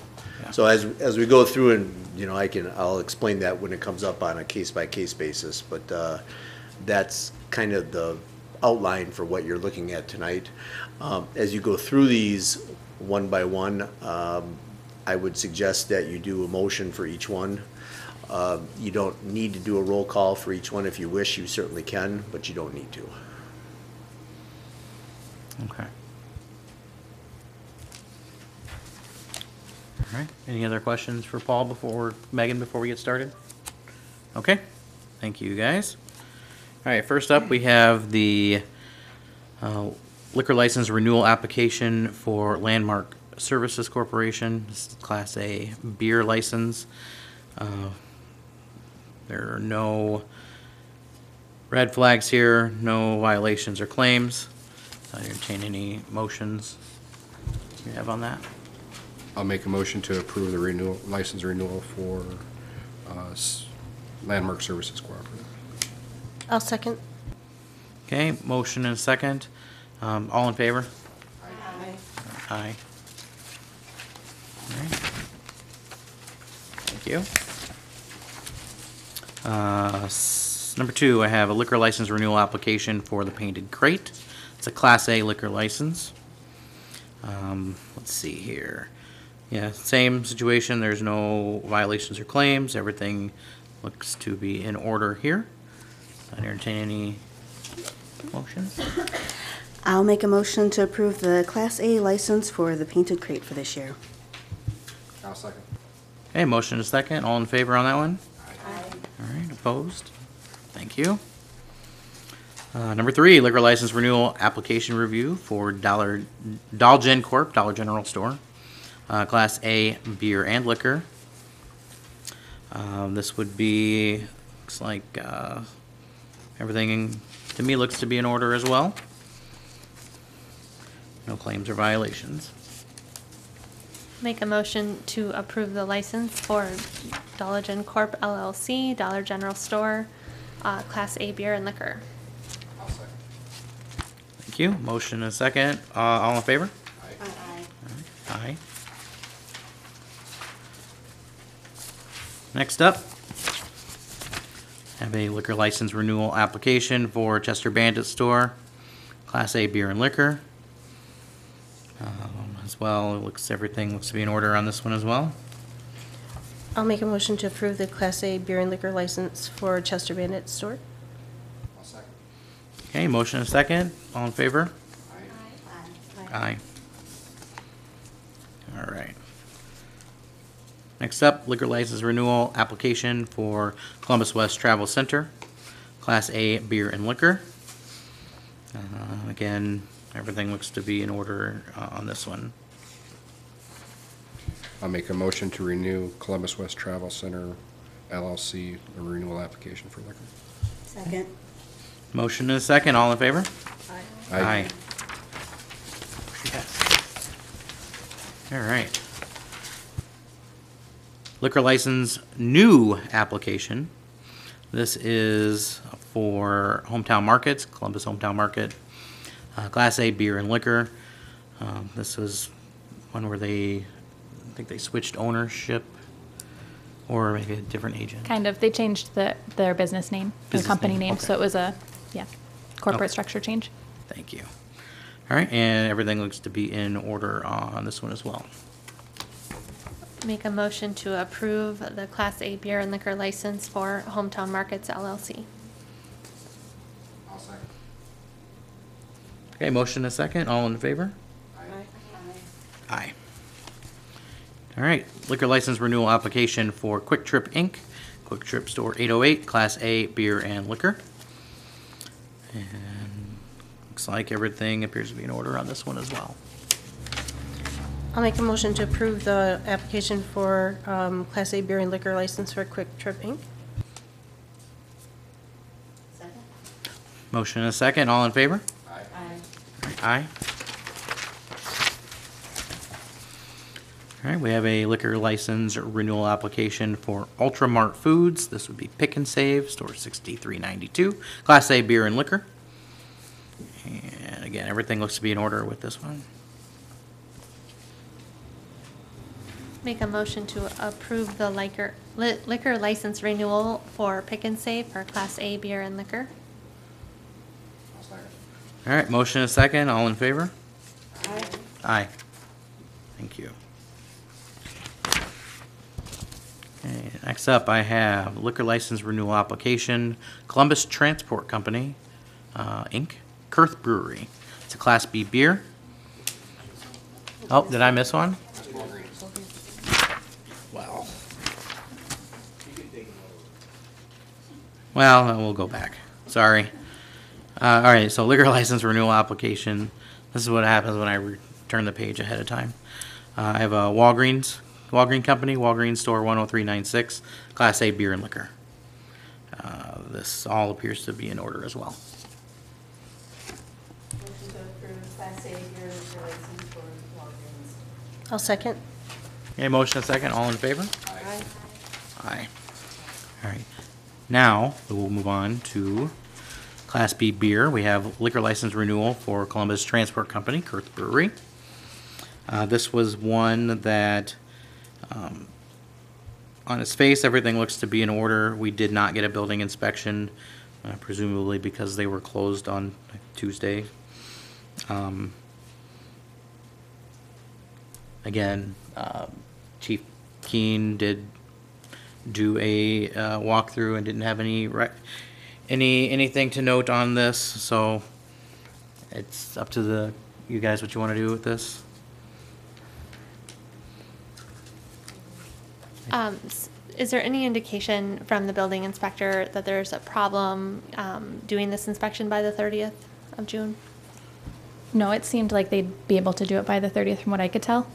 Speaker 10: So as we go through, and you know, I'll explain that when it comes up on a case-by-case basis, but that's kind of the outline for what you're looking at tonight. As you go through these one by one, I would suggest that you do a motion for each one. You don't need to do a roll call for each one. If you wish, you certainly can, but you don't need to.
Speaker 1: Okay. All right. Any other questions for Paul Megan, before we get started? Okay. Thank you, guys. All right. First up, we have the liquor license renewal application for Landmark Services Corporation. This is Class A beer license. There are no red flags here, no violations or claims. I entertain any motions you have on that.
Speaker 4: I'll make a motion to approve the license renewal for Landmark Services Cooperative.
Speaker 3: I'll second.
Speaker 1: Okay, motion and a second. All in favor?
Speaker 3: Aye.
Speaker 1: Aye. All right. Thank you. Number 2, I have a liquor license renewal application for the Painted Crate. It's a Class A liquor license. Let's see here. Yeah, same situation. There's no violations or claims. Everything looks to be in order here. I entertain any motions.
Speaker 8: I'll make a motion to approve the Class A license for the Painted Crate for this year.
Speaker 4: I'll second.
Speaker 1: Okay, motion and a second. All in favor on that one?
Speaker 8: Aye.
Speaker 1: All right, opposed? Thank you. Number 3, liquor license renewal application review for Dolgen Corp., Dollar General Store, Class A beer and liquor. This would be, looks like everything to me looks to be in order as well. No claims or violations.
Speaker 7: Make a motion to approve the license for Dolgen Corp. LLC, Dollar General Store, Class A beer and liquor.
Speaker 4: I'll second.
Speaker 1: Thank you. Motion and a second. All in favor?
Speaker 8: Aye.
Speaker 1: Aye. Next up, have a liquor license renewal application for Chester Bandit Store, Class A beer and liquor. As well, everything looks to be in order on this one as well.
Speaker 3: I'll make a motion to approve the Class A beer and liquor license for Chester Bandit Store.
Speaker 4: I'll second.
Speaker 1: Okay, motion and a second. All in favor? Aye. All right. Next up, liquor license renewal application for Columbus West Travel Center, Class A beer and liquor. Again, everything looks to be in order on this one.
Speaker 4: I'll make a motion to renew Columbus West Travel Center LLC, a renewal application for liquor.
Speaker 8: Second.
Speaker 1: Motion and a second. All in favor?
Speaker 4: Aye.
Speaker 1: Yes. All right. Liquor license new application. This is for Hometown Markets, Columbus Hometown Market, Class A beer and liquor. This was one where I think they switched ownership, or maybe a different agent.
Speaker 2: Kind of. They changed their business name, their
Speaker 1: Business
Speaker 2: company
Speaker 1: name,
Speaker 2: name,
Speaker 1: okay.
Speaker 2: so it was a, corporate
Speaker 1: Okay.
Speaker 2: structure change.
Speaker 1: Thank you. All right, and everything looks to be in order on this one as well.
Speaker 7: Make a motion to approve the Class A beer and liquor license for Hometown Markets LLC.
Speaker 4: I'll second.
Speaker 1: Okay, motion and a second. All in favor?
Speaker 4: Aye.
Speaker 1: Aye. All right, liquor license renewal application for Quick Trip Inc., Quick Trip Store 808, Class A beer and liquor. And looks like everything appears to be in order on this one as well.
Speaker 3: I'll make a motion to approve the application for Class A beer and liquor license for Quick Trip Inc.
Speaker 1: Motion and a second, all in favor? Aye. All right, we have a liquor license renewal application for Ultramart Foods. This would be Pick and Save, store 6392, Class A beer and liquor. And again, everything looks to be in order with this one.
Speaker 7: Make a motion to approve the liquor license renewal for Pick and Save for Class A beer and liquor.
Speaker 1: All right, motion and a second, all in favor? Aye. Thank you. Okay, next up, I have liquor license renewal application, Columbus Transport Company, Inc., Kurth Brewery. It's a Class B beer. Oh, did I miss one? Well, then we'll go back. Sorry. All right, so liquor license renewal application. This is what happens when I turn the page ahead of time. I have a Walgreens Company, Walgreens Store 10396, Class A beer and liquor. This all appears to be in order as well.
Speaker 9: Motion to approve Class A beer liquor license for Walgreens.
Speaker 3: I'll second.
Speaker 1: Okay, motion and second, all in favor?
Speaker 9: Aye.
Speaker 1: Aye. All right. Now, we will move on to Class B beer. We have liquor license renewal for Columbus Transport Company, Kurth Brewery. This was one that, on its face, everything looks to be in order. We did not get a building inspection, presumably because they were closed on Tuesday. Again, Chief Keen did do a walkthrough and didn't have anything to note on this, so it's up to you guys what you want to do with this.
Speaker 7: Is there any indication from the building inspector that there's a problem doing this inspection by the 30th of June?
Speaker 2: No, it seemed like they'd be able to do it by the 30th from what I could tell.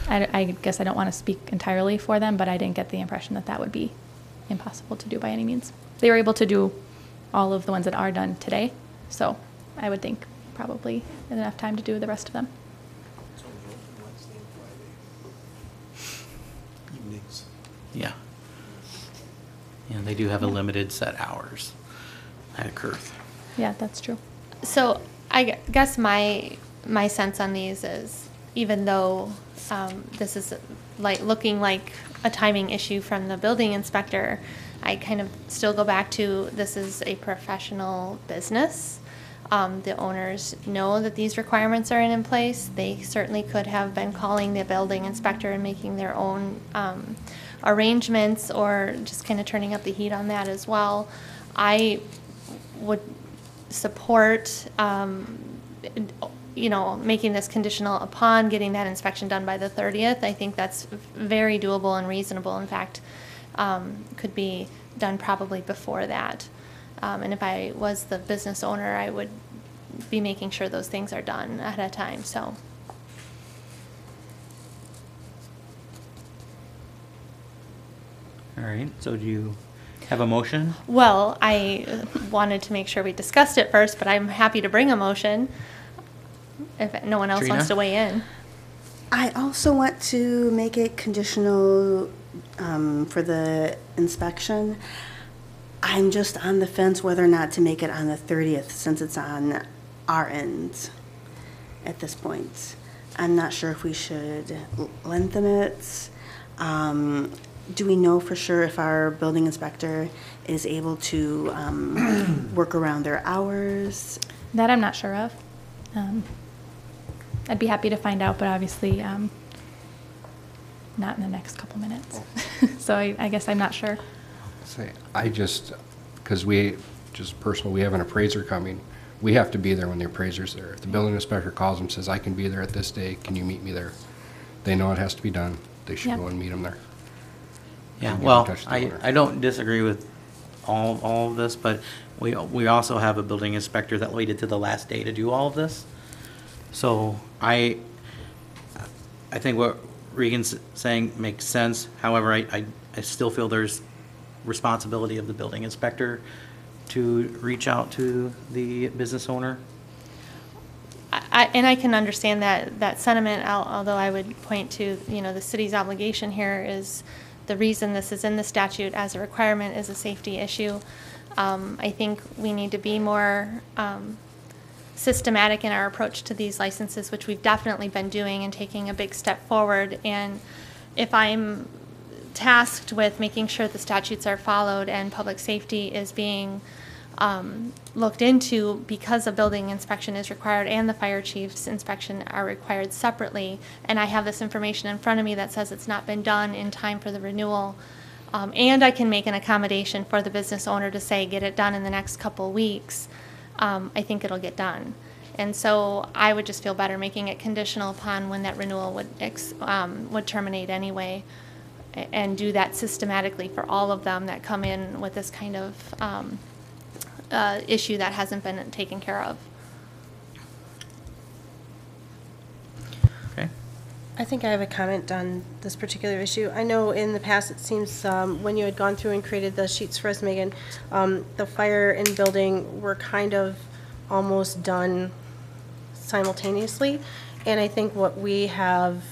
Speaker 2: I guess I don't want to speak entirely for them, but I didn't get the impression that that would be impossible to do by any means. They were able to do all of the ones that are done today, so I would think probably enough time to do the rest of them.
Speaker 1: Yeah. And they do have a limited set hours at Kurth.
Speaker 2: Yeah, that's true.
Speaker 7: So I guess my sense on these is, even though this is looking like a timing issue from the building inspector, I kind of still go back to, this is a professional business. The owners know that these requirements are in place. They certainly could have been calling the building inspector and making their own arrangements, or just kind of turning up the heat on that as well. I would support making this conditional upon getting that inspection done by the 30th. I think that's very doable and reasonable. In fact, could be done probably before that. And if I was the business owner, I would be making sure those things are done ahead of time, so.
Speaker 1: All right, so do you have a motion?
Speaker 7: Well, I wanted to make sure we discussed it first, but I'm happy to bring a motion if no one else
Speaker 1: Trina?
Speaker 7: wants to weigh in.
Speaker 8: I also want to make it conditional for the inspection. I'm just on the fence whether or not to make it on the 30th, since it's on our end at this point. I'm not sure if we should lengthen it. Do we know for sure if our building inspector is able to work around their hours?
Speaker 2: That I'm not sure of. I'd be happy to find out, but obviously not in the next couple minutes. So I guess I'm not sure.
Speaker 4: Because we have an appraiser coming. We have to be there when the appraiser's there. If the building inspector calls and says, I can be there at this day, can you meet me there? They know it has to be done. They should
Speaker 2: Yep.
Speaker 4: go and meet them there.
Speaker 1: Yeah,
Speaker 4: And get in
Speaker 1: well,
Speaker 4: touch with the
Speaker 1: I
Speaker 4: owner.
Speaker 1: don't disagree with all of this, but we also have a building inspector that waited to the last day to do all of this. So I think what Regan's saying makes sense. However, I still feel there's responsibility of the building inspector to reach out to the business owner.
Speaker 7: And I can understand that sentiment, although I would point to, the city's obligation here is the reason this is in the statute as a requirement is a safety issue. I think we need to be more systematic in our approach to these licenses, which we've definitely been doing and taking a big step forward. And if I'm tasked with making sure the statutes are followed and public safety is being looked into because a building inspection is required and the fire chief's inspection are required separately, and I have this information in front of me that says it's not been done in time for the renewal, and I can make an accommodation for the business owner to say, get it done in the next couple weeks, I think it'll get done. And so I would just feel better making it conditional upon when that renewal would terminate anyway, and do that systematically for all of them that come in with this kind of issue that hasn't been taken care of.
Speaker 1: Okay.
Speaker 3: I think I have a comment on this particular issue. I know in the past, it seems, when you had gone through and created the sheets for us, Megan, the fire and building were kind of almost done simultaneously. And I think what we have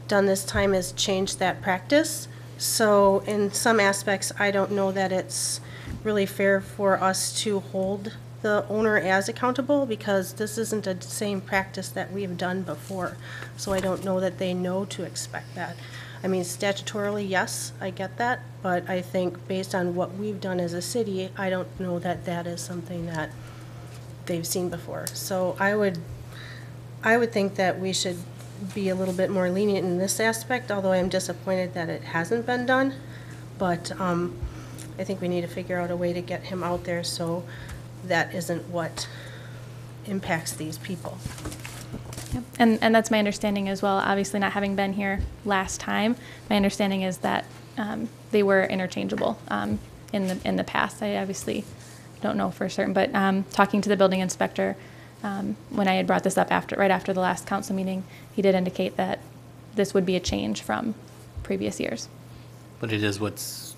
Speaker 3: done this time is changed that practice. So in some aspects, I don't know that it's really fair for us to hold the owner as accountable, because this isn't the same practice that we've done before. So I don't know that they know to expect that. I mean, statutorily, yes, I get that, but I think based on what we've done as a city, I don't know that that is something that they've seen before. So I would think that we should be a little bit more lenient in this aspect, although I'm disappointed that it hasn't been done. But I think we need to figure out a way to get him out there so that isn't what impacts these people.
Speaker 2: Yep. And that's my understanding as well. Obviously, not having been here last time, my understanding is that they were interchangeable in the past. I obviously don't know for certain, but talking to the building inspector, when I had brought this up right after the last council meeting, he did indicate that this would be a change from previous years.
Speaker 1: But it is what's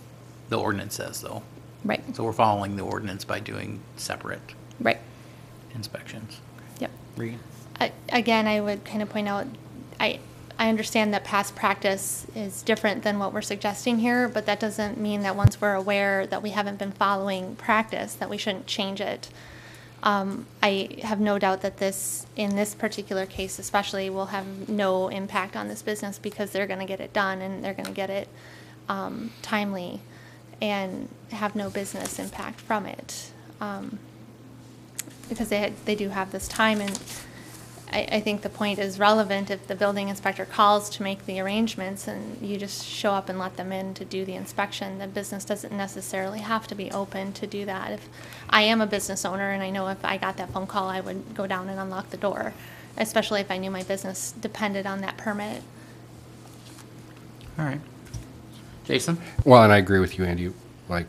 Speaker 1: the ordinance says, though.
Speaker 2: Right.
Speaker 1: So we're following the ordinance by doing separate
Speaker 2: Right.
Speaker 1: inspections.
Speaker 2: Yep.
Speaker 1: Regan?
Speaker 7: Again, I would kind of point out, I understand that past practice is different than what we're suggesting here, but that doesn't mean that once we're aware that we haven't been following practice, that we shouldn't change it. I have no doubt that in this particular case especially, will have no impact on this business because they're going to get it done and they're going to get it timely and have no business impact from it. Because they do have this time, and I think the point is relevant if the building inspector calls to make the arrangements and you just show up and let them in to do the inspection. The business doesn't necessarily have to be open to do that. If I am a business owner and I know if I got that phone call, I would go down and unlock the door, especially if I knew my business depended on that permit.
Speaker 1: All right. Jason?
Speaker 4: Well, and I agree with you, Andy. Like,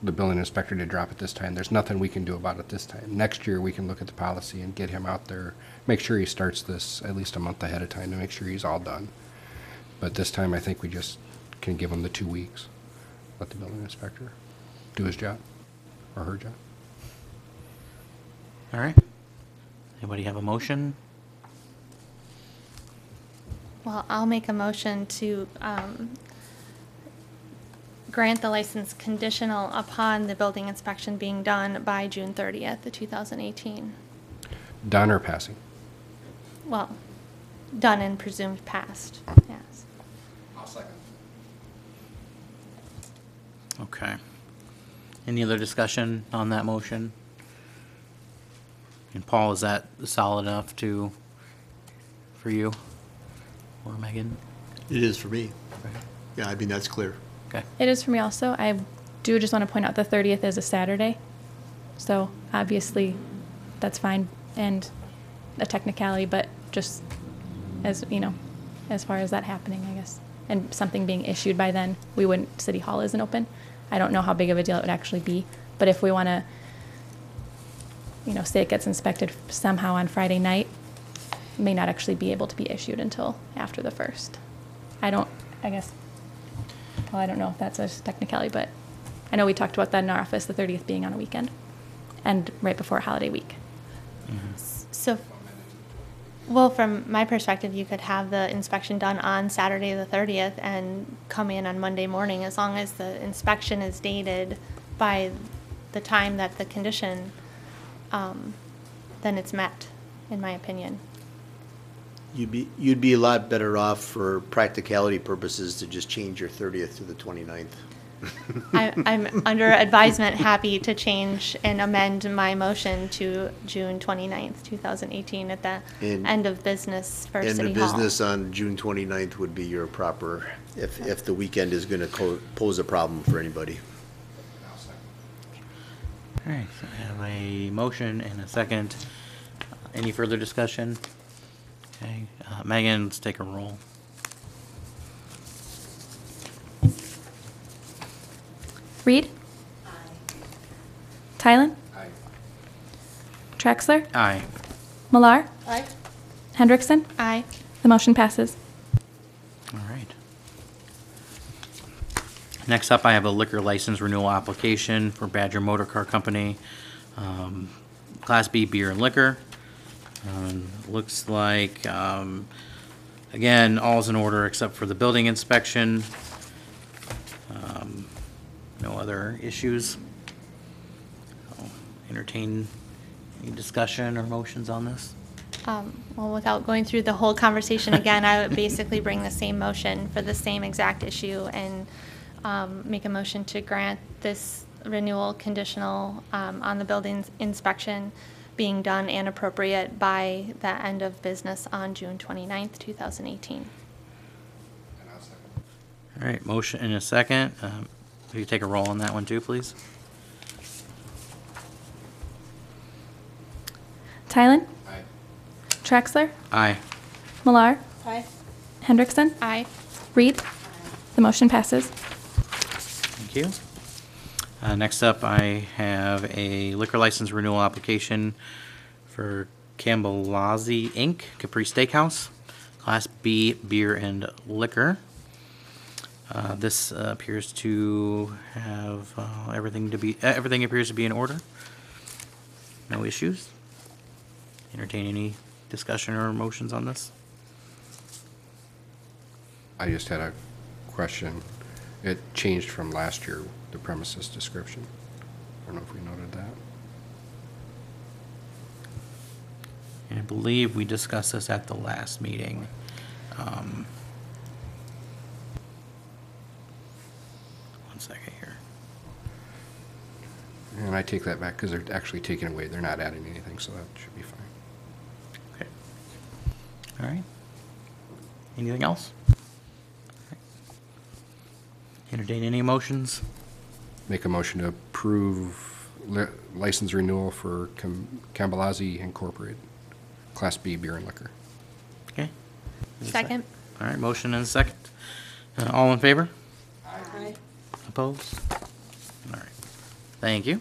Speaker 4: the building inspector did drop it this time. There's nothing we can do about it this time. Next year, we can look at the policy and get him out there, make sure he starts this at least a month ahead of time to make sure he's all done. But this time, I think we just can give him the 2 weeks. Let the building inspector do his job, or her job.
Speaker 1: All right. Anybody have a motion?
Speaker 7: Well, I'll make a motion to grant the license conditional upon the building inspection being done by June 30th, 2018.
Speaker 4: Done or passing?
Speaker 7: Well, done and presumed passed, yes.
Speaker 4: I'll second.
Speaker 1: Okay. Any other discussion on that motion? And Paul, is that solid enough for you or Megan?
Speaker 10: It is for me. Yeah, I mean, that's clear.
Speaker 1: Okay.
Speaker 2: It is for me also. I do just want to point out the 30th is a Saturday. So obviously that's fine and a technicality, but just as, as far as that happening, I guess. And something being issued by then, City Hall isn't open. I don't know how big of a deal it would actually be, but if we want to, say it gets inspected somehow on Friday night, it may not actually be able to be issued until after the 1st. I don't know if that's a technicality, but I know we talked about that in our office, the 30th being on a weekend and right before holiday week.
Speaker 7: So, well, from my perspective, you could have the inspection done on Saturday the 30th and come in on Monday morning, as long as the inspection is dated by the time that the condition, then it's met, in my opinion.
Speaker 10: You'd be a lot better off for practicality purposes to just change your 30th to the 29th.
Speaker 7: I'm under advisement happy to change and amend my motion to June 29th, 2018 at the end of business for
Speaker 10: And
Speaker 7: City
Speaker 10: the
Speaker 7: Hall.
Speaker 10: business on June 29th would be your proper, if the weekend is going to pose a problem for anybody.
Speaker 1: All right, so I have a motion and a second. Any further discussion? Okay, Megan, let's take a roll.
Speaker 2: Reed? Tylen?
Speaker 4: Aye.
Speaker 2: Traxler?
Speaker 1: Aye.
Speaker 2: Millar?
Speaker 3: Aye.
Speaker 2: Hendrickson?
Speaker 7: Aye.
Speaker 2: The motion passes.
Speaker 1: All right. Next up, I have a liquor license renewal application for Badger Motor Car Company, Class B beer and liquor. Looks like, again, all's in order except for the building inspection. No other issues. I'll entertain any discussion or motions on this.
Speaker 7: Well, without going through the whole conversation again, I would basically bring the same motion for the same exact issue and make a motion to grant this renewal conditional on the building's inspection being done and appropriate by the end of business on June 29th, 2018.
Speaker 1: All right, motion and a second. Will you take a roll on that one too, please?
Speaker 2: Tylen?
Speaker 4: Aye.
Speaker 2: Traxler?
Speaker 1: Aye.
Speaker 2: Millar?
Speaker 3: Aye.
Speaker 2: Hendrickson?
Speaker 7: Aye.
Speaker 2: Reed? The motion passes.
Speaker 1: Thank you. Next up, I have a liquor license renewal application for Campbellazzi Inc., Capri Steakhouse, Class B beer and liquor. This appears to have everything appears to be in order. No issues. Entertain any discussion or motions on this?
Speaker 4: I just had a question. It changed from last year, the premises description. I don't know if we noted that.
Speaker 1: I believe we discussed this at the last meeting. One second here.
Speaker 4: And I take that back because they're actually taking away, they're not adding anything, so that should be fine.
Speaker 1: Okay. All right. Anything else? Entertain any motions?
Speaker 4: Make a motion to approve license renewal for Campbellazzi Incorporated, Class B beer and liquor.
Speaker 1: Okay. Is there a
Speaker 7: Second.
Speaker 1: All right, motion and a second. All in favor?
Speaker 3: Aye.
Speaker 1: Opposed? All right. Thank you.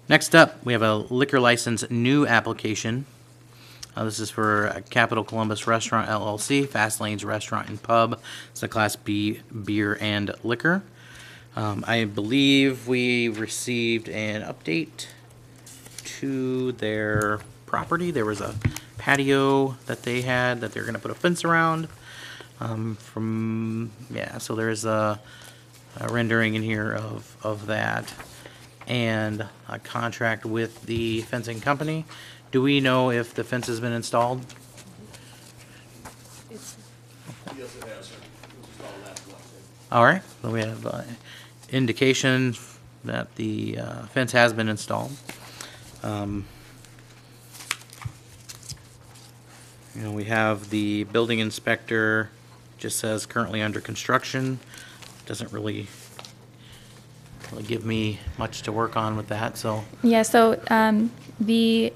Speaker 1: Next up, we have a liquor license new application. This is for Capital Columbus Restaurant LLC, Fast Lanes Restaurant and Pub. It's a Class B beer and liquor. I believe we received an update to their property. There was a patio that they had that they're going to put a fence around. So there's a rendering in here of that and a contract with the fencing company. Do we know if the fence has been installed?
Speaker 11: Yes, it has, sir. It was installed last Wednesday.
Speaker 1: All right, so we have indication that the fence has been installed. We have the building inspector, just says currently under construction. Doesn't really give me much to work on with that, so.
Speaker 2: Yeah, so the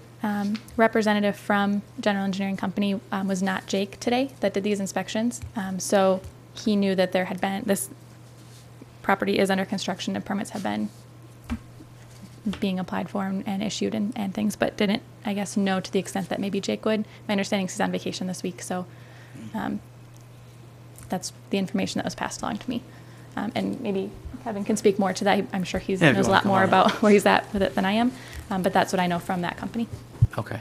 Speaker 2: representative from General Engineering Company was not Jake today that did these inspections. So he knew that there had been, this property is under construction and permits have been being applied for and issued and things, but didn't, I guess, know to the extent that maybe Jake would. My understanding is he's on vacation this week, so that's the information that was passed along to me. And maybe Kevin can speak more to that. I'm sure he
Speaker 1: Yeah, if you
Speaker 2: knows a
Speaker 1: wanna
Speaker 2: lot
Speaker 1: come
Speaker 2: more
Speaker 1: on
Speaker 2: about
Speaker 1: up.
Speaker 2: where he's at with it than I am, but that's what I know from that company.
Speaker 1: Okay.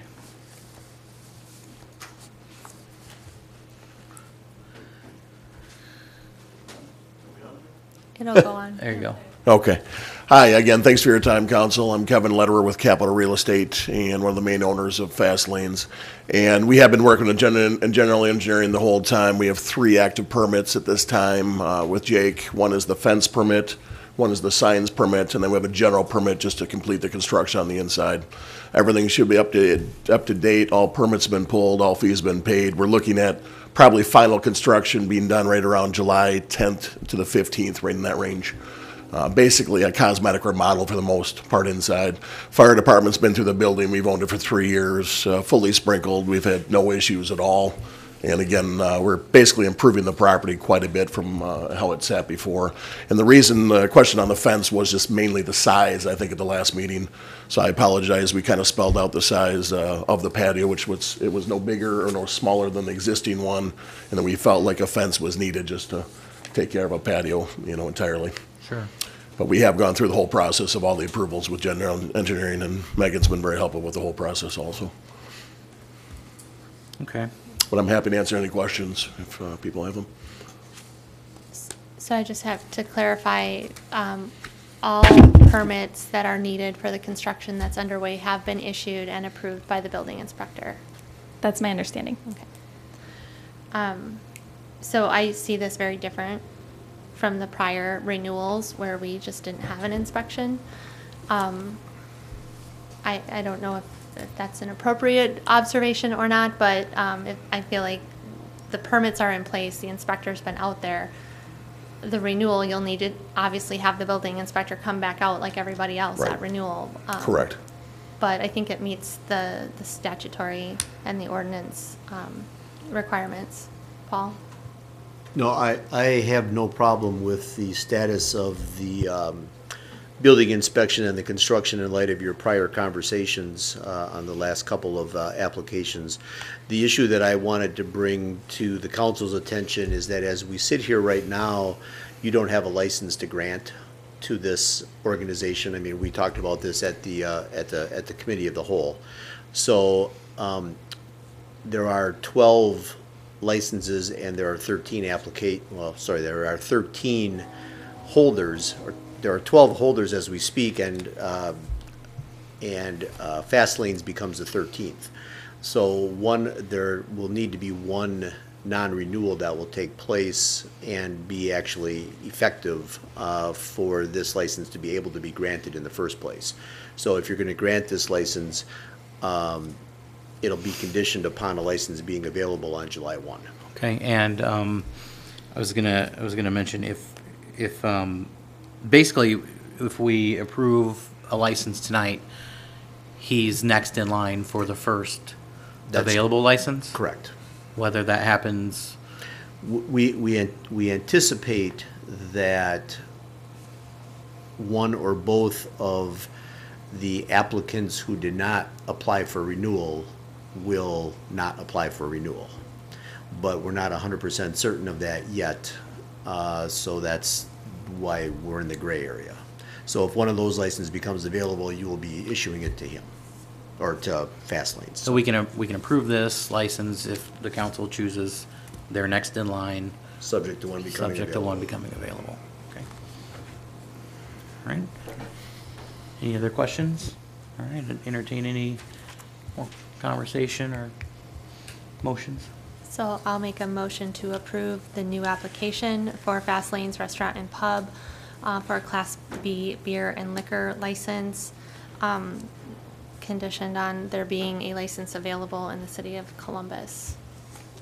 Speaker 7: It'll go on.
Speaker 1: There you go.
Speaker 11: Okay. Hi, again, thanks for your time, council. I'm Kevin Lederer with Capital Real Estate and one of the main owners of Fast Lanes. And we have been working with general engineering the whole time. We have 3 active permits at this time with Jake. One is the fence permit, one is the signs permit, and then we have a general permit just to complete the construction on the inside. Everything should be up to date. All permits have been pulled, all fees have been paid. We're looking at probably final construction being done right around July 10th to the 15th, right in that range. Basically a cosmetic remodel for the most part inside. Fire department's been through the building. We've owned it for 3 years, fully sprinkled. We've had no issues at all. And again, we're basically improving the property quite a bit from how it sat before. And the reason the question on the fence was just mainly the size, I think, at the last meeting. So I apologize. We kind of spelled out the size of the patio, which was, it was no bigger or no smaller than the existing one. And then we felt like a fence was needed just to take care of a patio, you know, entirely.
Speaker 1: Sure.
Speaker 11: But we have gone through the whole process of all the approvals with general engineering, and Megan's been very helpful with the whole process also.
Speaker 1: Okay.
Speaker 11: But I'm happy to answer any questions if people have them.
Speaker 7: So I just have to clarify, all permits that are needed for the construction that's underway have been issued and approved by the building inspector.
Speaker 2: That's my understanding.
Speaker 7: Okay. So I see this very different from the prior renewals where we just didn't have an inspection. I don't know if that's an appropriate observation or not, but I feel like the permits are in place, the inspector's been out there. The renewal, you'll need to obviously have the building inspector come back out like everybody else
Speaker 11: Right.
Speaker 7: at renewal.
Speaker 11: Correct.
Speaker 7: But I think it meets the statutory and the ordinance requirements. Paul?
Speaker 10: No, I have no problem with the status of the building inspection and the construction in light of your prior conversations on the last couple of applications. The issue that I wanted to bring to the council's attention is that as we sit here right now, you don't have a license to grant to this organization. I mean, we talked about this at the committee of the whole. So there are 12 licenses and there are 13 there are 13 holders, or there are 12 holders as we speak, and Fast Lanes becomes the 13th. So there will need to be one non-renewal that will take place and be actually effective for this license to be able to be granted in the first place. So if you're going to grant this license, it'll be conditioned upon a license being available on July 1.
Speaker 1: Okay, and I was gonna mention if basically if we approve a license tonight, he's next in line for the first available license?
Speaker 10: Correct.
Speaker 1: Whether that happens,
Speaker 10: We anticipate that one or both of the applicants who did not apply for renewal will not apply for renewal. But we're not 100% certain of that yet, so that's why we're in the gray area. So if one of those licenses becomes available, you will be issuing it to him, or to Fast Lanes.
Speaker 1: so we can approve this license if the council chooses their next in line,
Speaker 10: Subject to one becoming available.
Speaker 1: subject to one becoming available. Okay. All right. Any other questions? All right, entertain any more conversation or motions?
Speaker 7: So I'll make a motion to approve the new application for Fast Lanes Restaurant and Pub for a Class B beer and liquor license, conditioned on there being a license available in the city of Columbus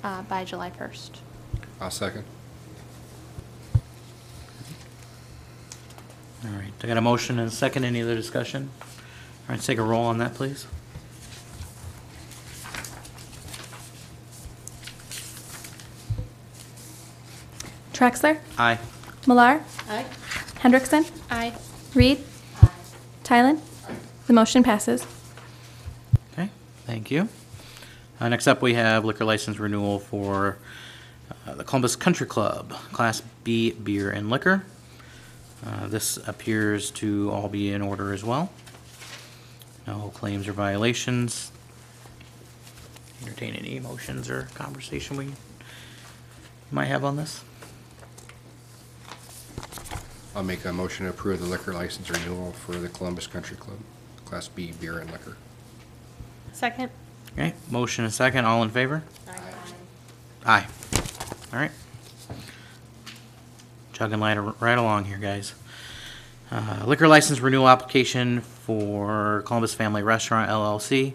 Speaker 7: by July 1st.
Speaker 4: I'll second.
Speaker 1: All right, I got a motion and a second. Any other discussion? All right, let's take a roll on that, please.
Speaker 2: Trexler,
Speaker 1: Aye.
Speaker 2: Millar,
Speaker 7: Aye.
Speaker 2: Hendrickson,
Speaker 7: Aye.
Speaker 2: Reed, Tylen. The motion passes.
Speaker 1: Okay, thank you. Next up, we have liquor license renewal for the Columbus Country Club, Class B beer and liquor. This appears to all be in order as well. No claims or violations. Entertain any motions or conversation we might have on this?
Speaker 4: I'll make a motion to approve the liquor license renewal for the Columbus Country Club, Class B beer and liquor.
Speaker 7: Second.
Speaker 1: Okay, motion and second, all in favor? Aye. All right. Chugging right along here, guys. Liquor license renewal application for Columbus Family Restaurant LLC,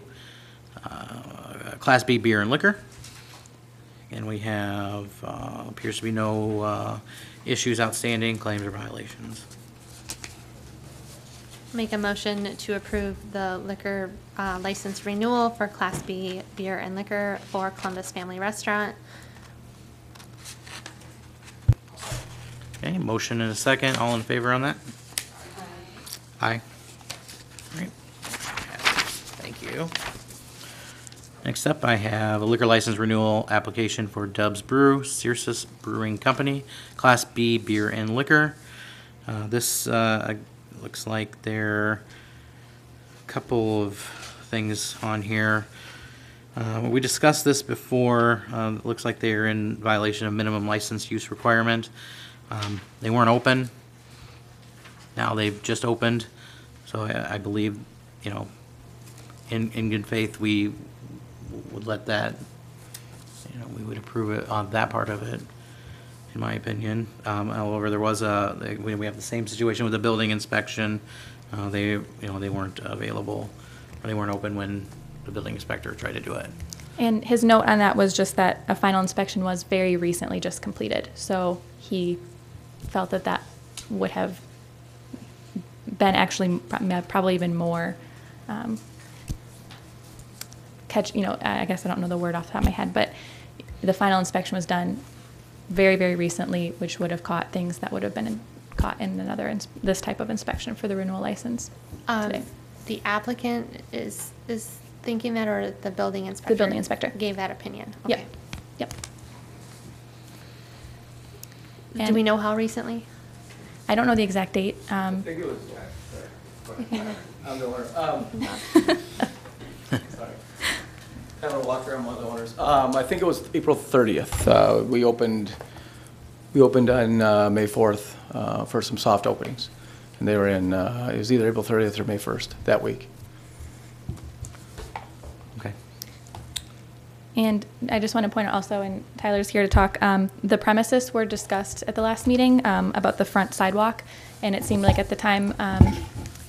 Speaker 1: Class B beer and liquor. And we have, appears to be no issues outstanding, claims or violations.
Speaker 7: Make a motion to approve the liquor license renewal for Class B beer and liquor for Columbus Family Restaurant.
Speaker 1: Okay, motion and a second, all in favor on that? Aye. All right. Thank you. Next up, I have a liquor license renewal application for Dub's Brew, Cirrus Brewing Company, Class B beer and liquor. This looks like there are a couple of things on here. We discussed this before. It looks like they're in violation of minimum license use requirement. They weren't open. Now they've just opened. So I believe, you know, in good faith, we would let that, you know, we would approve it on that part of it, in my opinion. However, there was we have the same situation with the building inspection. They weren't available, or they weren't open when the building inspector tried to do it.
Speaker 2: And his note on that was just that a final inspection was very recently just completed. So he felt that that would have been actually probably even more I guess I don't know the word off the top of my head, but the final inspection was done very, very recently, which would have caught things that would have been caught in this type of inspection for the renewal license today.
Speaker 7: The applicant is thinking that, or the building inspector?
Speaker 2: The building inspector.
Speaker 7: Gave that opinion?
Speaker 2: Yep.
Speaker 7: Okay.
Speaker 2: Yep.
Speaker 7: Do
Speaker 2: And
Speaker 7: we know how recently?
Speaker 2: I don't know the exact date.
Speaker 12: I think it was, I'm the owner. Sorry. Tyler Walker, I'm one of the owners. I think it was April 30th. We opened on May 4th for some soft openings. And they were in, it was either April 30th or May 1st that week.
Speaker 1: Okay.
Speaker 2: And I just want to point out also, and Tyler's here to talk, the premises were discussed at the last meeting about the front sidewalk, and it seemed like at the time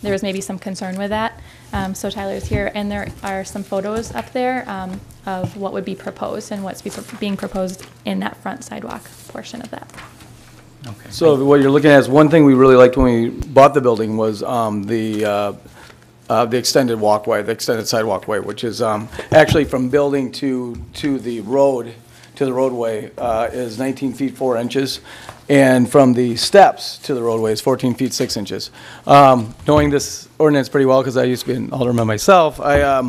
Speaker 2: there was maybe some concern with that. So Tyler's here, and there are some photos up there of what would be proposed and what's being proposed in that front sidewalk portion of that.
Speaker 1: Okay.
Speaker 12: So what you're looking at is one thing we really liked when we bought the building was the extended walkway, the extended sidewalk way, which is actually from building to the road, to the roadway, is 19 feet 4 inches. And from the steps to the roadway is 14 feet 6 inches. Knowing this ordinance pretty well, because I used to be an alderman myself, I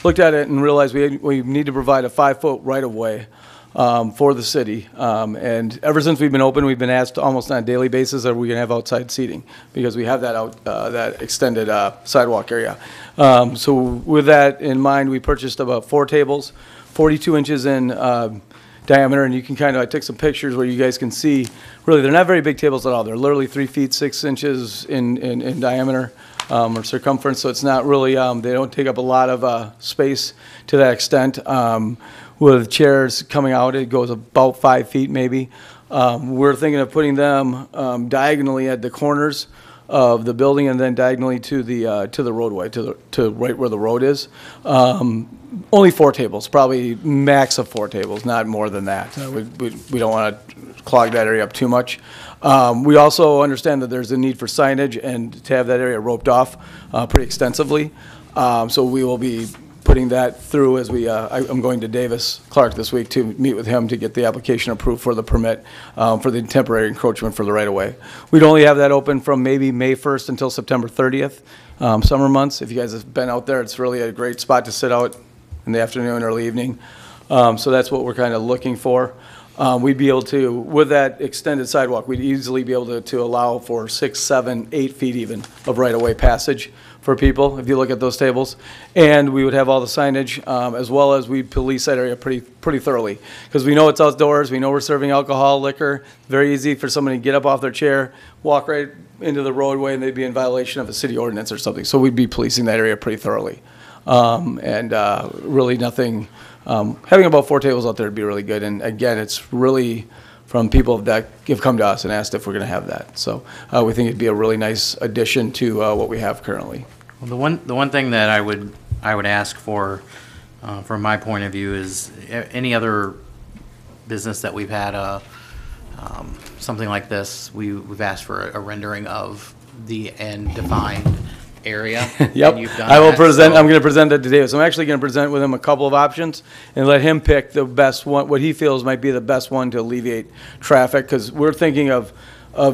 Speaker 12: looked at it and realized we need to provide a 5-foot right-of-way for the city. And ever since we've been open, we've been asked almost on a daily basis, are we going to have outside seating? Because we have that extended sidewalk area. So with that in mind, we purchased about 4 tables, 42 inches in diameter, and you can I took some pictures where you guys can see, really, they're not very big tables at all. They're literally 3 feet 6 inches in diameter or circumference, so it's not really, they don't take up a lot of space to that extent. With chairs coming out, it goes about 5 feet maybe. We're thinking of putting them diagonally at the corners of the building and then diagonally to the roadway, to right where the road is. Only 4 tables, probably max of 4 tables, not more than that. We don't want to clog that area up too much. We also understand that there's a need for signage and to have that area roped off pretty extensively. So we will be putting that through as I'm going to Davis Clark this week to meet with him to get the application approved for the permit for the temporary encroachment for the right-of-way. We'd only have that open from maybe May 1st until September 30th, summer months. If you guys have been out there, it's really a great spot to sit out in the afternoon, early evening. So that's what we're kind of looking for. We'd be able to, with that extended sidewalk, we'd easily be able to allow for 6, 7, 8 feet even of right-of-way passage for people, if you look at those tables. And we would have all the signage, as well as we'd police that area pretty thoroughly. Because we know it's outdoors, we know we're serving alcohol, liquor. Very easy for somebody to get up off their chair, walk right into the roadway, and they'd be in violation of a city ordinance or something. So we'd be policing that area pretty thoroughly. Really nothing, having about 4 tables out there would be really good. And again, it's really from people that have come to us and asked if we're going to have that. So we think it'd be a really nice addition to what we have currently.
Speaker 1: Well, the one thing that I would ask for, from my point of view, is any other business that we've had something like this, we've asked for a rendering of the end defined area.
Speaker 12: Yep.
Speaker 1: And you've done
Speaker 12: I will
Speaker 1: that,
Speaker 12: present,
Speaker 1: so-
Speaker 12: I'm going to present that to Davis. I'm actually going to present with him a couple of options and let him pick the best one, what he feels might be the best one to alleviate traffic, because we're thinking of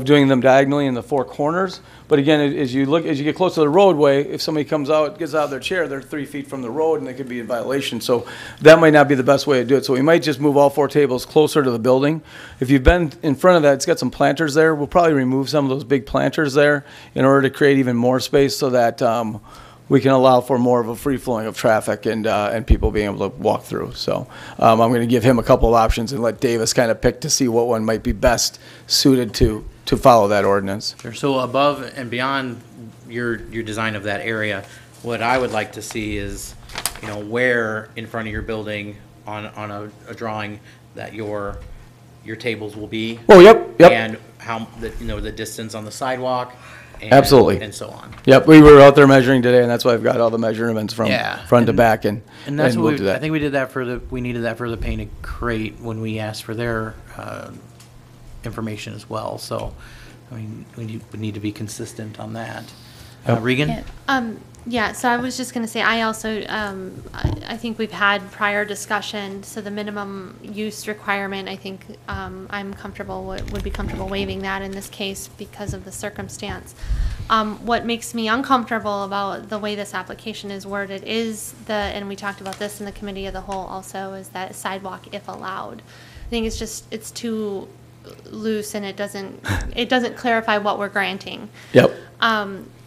Speaker 12: doing them diagonally in the 4 corners. But again, as you get close to the roadway, if somebody gets out of their chair, they're 3 feet from the road and they could be in violation. So that might not be the best way to do it. So we might just move all 4 tables closer to the building. If you've been in front of that, it's got some planters there. We'll probably remove some of those big planters there in order to create even more space so that we can allow for more of a free flowing of traffic and people being able to walk through. So I'm going to give him a couple of options and let Davis kind of pick to see what one might be best suited to follow that ordinance.
Speaker 1: Sure. So above and beyond your design of that area, what I would like to see is, where in front of your building on a drawing that your tables will be.
Speaker 12: Oh, yep.
Speaker 1: And how, the distance on the sidewalk. And,
Speaker 12: Absolutely.
Speaker 1: And so on.
Speaker 12: Yep, we were out there measuring today, and that's why I've got all the measurements from front to back, and
Speaker 1: that's
Speaker 12: we'll
Speaker 1: what
Speaker 12: do that.
Speaker 1: I think we did that we needed that for the Painted Crate when we asked for their information as well. So, I mean, we need to be consistent on that. Regan?
Speaker 7: Yeah, so I was just going to say, I also, I think we've had prior discussion, so the minimum use requirement, I think I'm comfortable, would be comfortable waiving that in this case because of the circumstance. What makes me uncomfortable about the way this application is worded is and we talked about this in the committee of the whole also, is that sidewalk if allowed. I think it's too loose and it doesn't clarify what we're granting.
Speaker 12: Yep.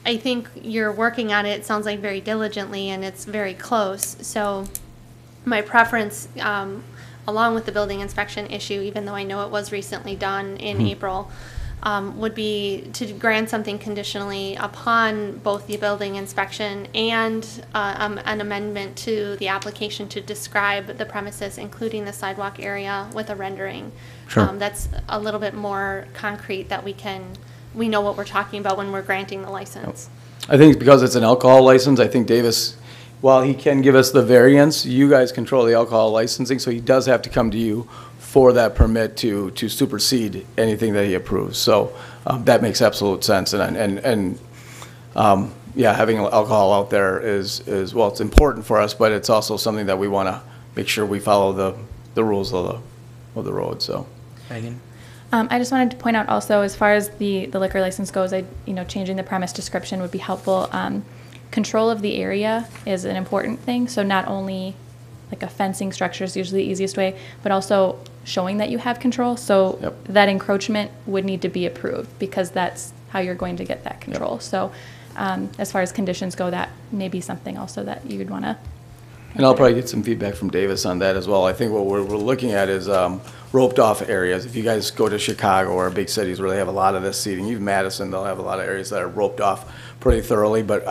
Speaker 7: I think you're working on it sounds like very diligently, and it's very close. So my preference, along with the building inspection issue, even though I know it was recently done in April, would be to grant something conditionally upon both the building inspection and an amendment to the application to describe the premises, including the sidewalk area, with a rendering.
Speaker 12: Sure.
Speaker 7: That's a little bit more concrete that we know what we're talking about when we're granting the license.
Speaker 12: I think because it's an alcohol license, I think Davis, while he can give us the variance, you guys control the alcohol licensing, so he does have to come to you for that permit to supersede anything that he approves. So that makes absolute sense. And having alcohol out there is well, it's important for us, but it's also something that we want to make sure we follow the rules of the road. So.
Speaker 1: Megan?
Speaker 2: I just wanted to point out also, as far as the liquor license goes, changing the premise description would be helpful. Control of the area is an important thing. So not only like a fencing structure is usually the easiest way, but also showing that you have control. So that encroachment would need to be approved because that's how you're going to get that control. So as far as conditions go, that may be something also that you would want to.
Speaker 12: And I'll probably get some feedback from Davis on that as well. I think what we're looking at is roped off areas. If you guys go to Chicago or big cities where they have a lot of this seating, even Madison, they'll have a lot of areas that are roped off pretty thoroughly. But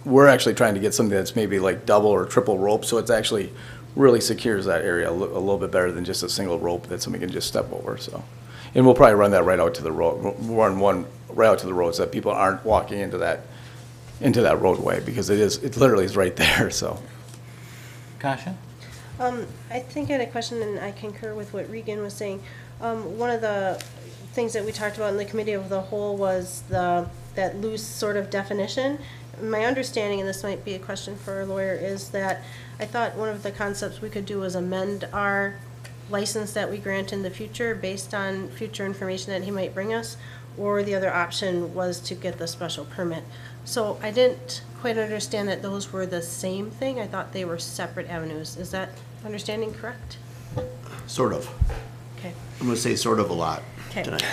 Speaker 12: we're actually trying to get something that's maybe like double or triple rope, so it's actually really secures that area a little bit better than just a single rope that somebody can just step over. So, and we'll probably run that right out to the road, run one right out to the road so that people aren't walking into that roadway because it literally is right there. So.
Speaker 1: Kasha?
Speaker 3: I think I had a question, and I concur with what Regan was saying. One of the things that we talked about in the committee of the whole was that loose sort of definition. my understanding, and this might be a question for a lawyer, is that I thought one of the concepts we could do was amend our license that we grant in the future based on future information that he might bring us, or the other option was to get the special permit. So I didn't quite understand that those were the same thing. I thought they were separate avenues. Is that understanding correct?
Speaker 10: Sort of.
Speaker 3: Okay.
Speaker 10: I'm going to say sort of a lot
Speaker 3: Okay.
Speaker 10: tonight.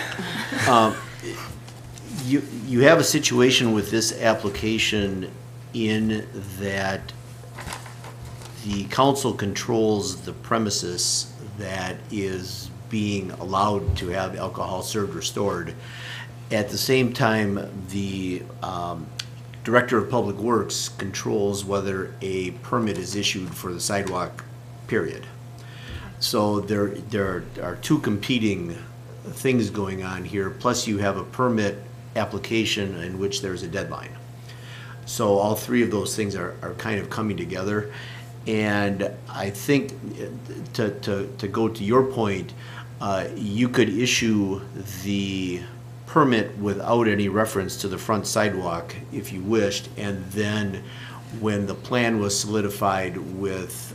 Speaker 10: You have a situation with this application in that the council controls the premises that is being allowed to have alcohol served or stored. At the same time, the Director of Public Works controls whether a permit is issued for the sidewalk, period. So there are two competing things going on here, plus you have a permit application in which there's a deadline. So all three of those things are kind of coming together. And I think to go to your point, you could issue the permit without any reference to the front sidewalk if you wished, and then when the plan was solidified with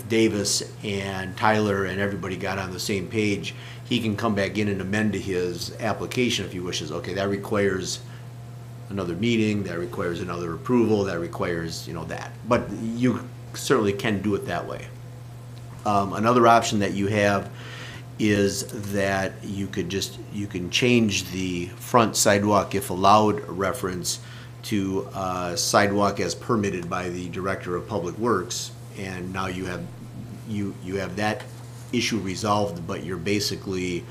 Speaker 10: Davis and Tyler and everybody got on the same page, he can come back in and amend his application if he wishes. Okay, that requires another meeting, that requires another approval, that requires, that. But you certainly can do it that way. Another option that you have is that you can change the front sidewalk, if allowed, reference to sidewalk as permitted by the Director of Public Works, and now you have that issue resolved, but you're basically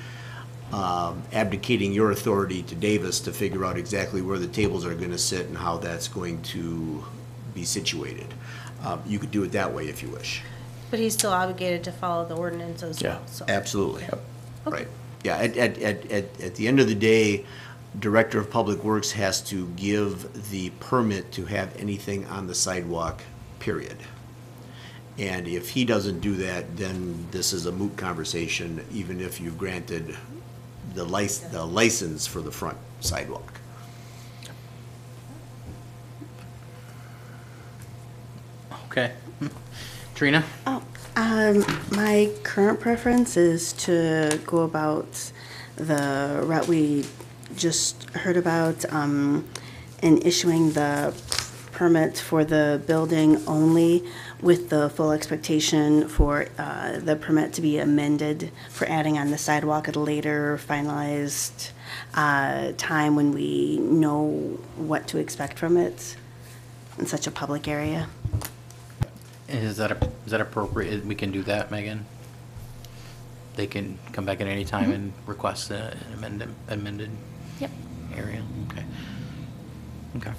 Speaker 10: abdicating your authority to Davis to figure out exactly where the tables are going to sit and how that's going to be situated. You could do it that way if you wish.
Speaker 3: But he's still obligated to follow the ordinance as well.
Speaker 10: Yeah,
Speaker 3: So.
Speaker 10: absolutely. Right. Yeah, at the end of the day, Director of Public Works has to give the permit to have anything on the sidewalk, period. And if he doesn't do that, then this is a moot conversation, even if you've granted the license for the front sidewalk.
Speaker 1: Okay. Trina?
Speaker 8: Oh, my current preference is to go about the route we just heard about, in issuing the permit for the building only, with the full expectation for the permit to be amended for adding on the sidewalk at a later finalized time when we know what to expect from it in such a public area.
Speaker 1: Is that appropriate? We can do that, Megan? They can come back at any time and request an amended
Speaker 2: Yep.
Speaker 1: area? Okay. Okay.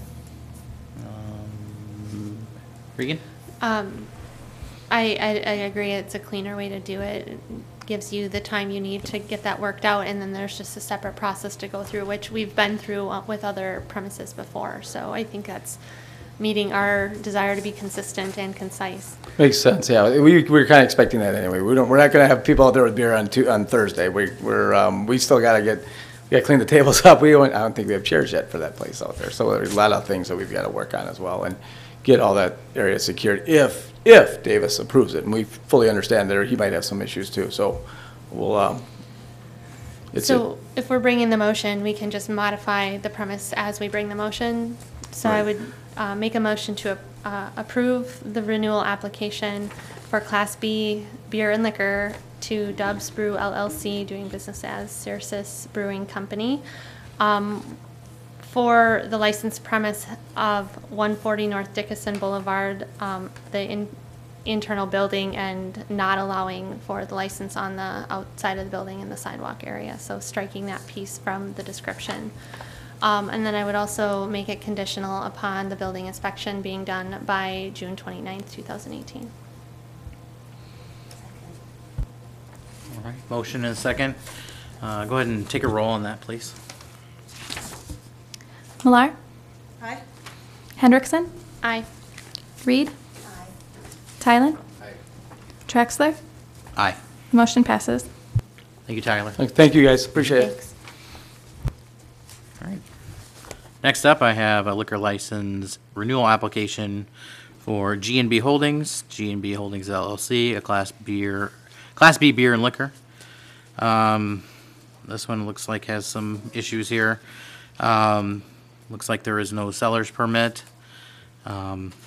Speaker 1: Regan?
Speaker 7: I agree, it's a cleaner way to do it. It gives you the time you need to get that worked out, and then there's just a separate process to go through, which we've been through with other premises before. So I think that's meeting our desire to be consistent and concise.
Speaker 12: Makes sense, yeah. We're kind of expecting that anyway. We're not going to have people out there with beer on Thursday. We still got to clean the tables up. I don't think we have chairs yet for that place out there. So there's a lot of things that we've got to work on as well and get all that area secured if Davis approves it. And we fully understand that he might have some issues too. So we'll,
Speaker 7: if we're bringing the motion, we can just modify the premise as we bring the motion. So I would make a motion to approve the renewal application for Class B beer and liquor to Dubs Brew LLC, doing business as Cercis Brewing Company, for the licensed premise of 140 North Dickinson Boulevard, the internal building, and not allowing for the license on the outside of the building in the sidewalk area. So striking that piece from the description. And then I would also make it conditional upon the building inspection being done by June 29th, 2018.
Speaker 1: All right, motion and a second. Go ahead and take a roll on that, please.
Speaker 2: Millar?
Speaker 3: Aye.
Speaker 2: Hendrickson?
Speaker 7: Aye.
Speaker 2: Reed? Aye. Tylen?
Speaker 4: Aye.
Speaker 2: Traxler?
Speaker 1: Aye.
Speaker 2: Motion passes.
Speaker 1: Thank you, Tyler.
Speaker 12: thank you guys, appreciate it.
Speaker 7: Thanks.
Speaker 1: All right. Next up, I have a liquor license renewal application for G&B Holdings, G&B Holdings LLC, a Class B beer and liquor. This one looks like has some issues here. Looks like there is no seller's permit.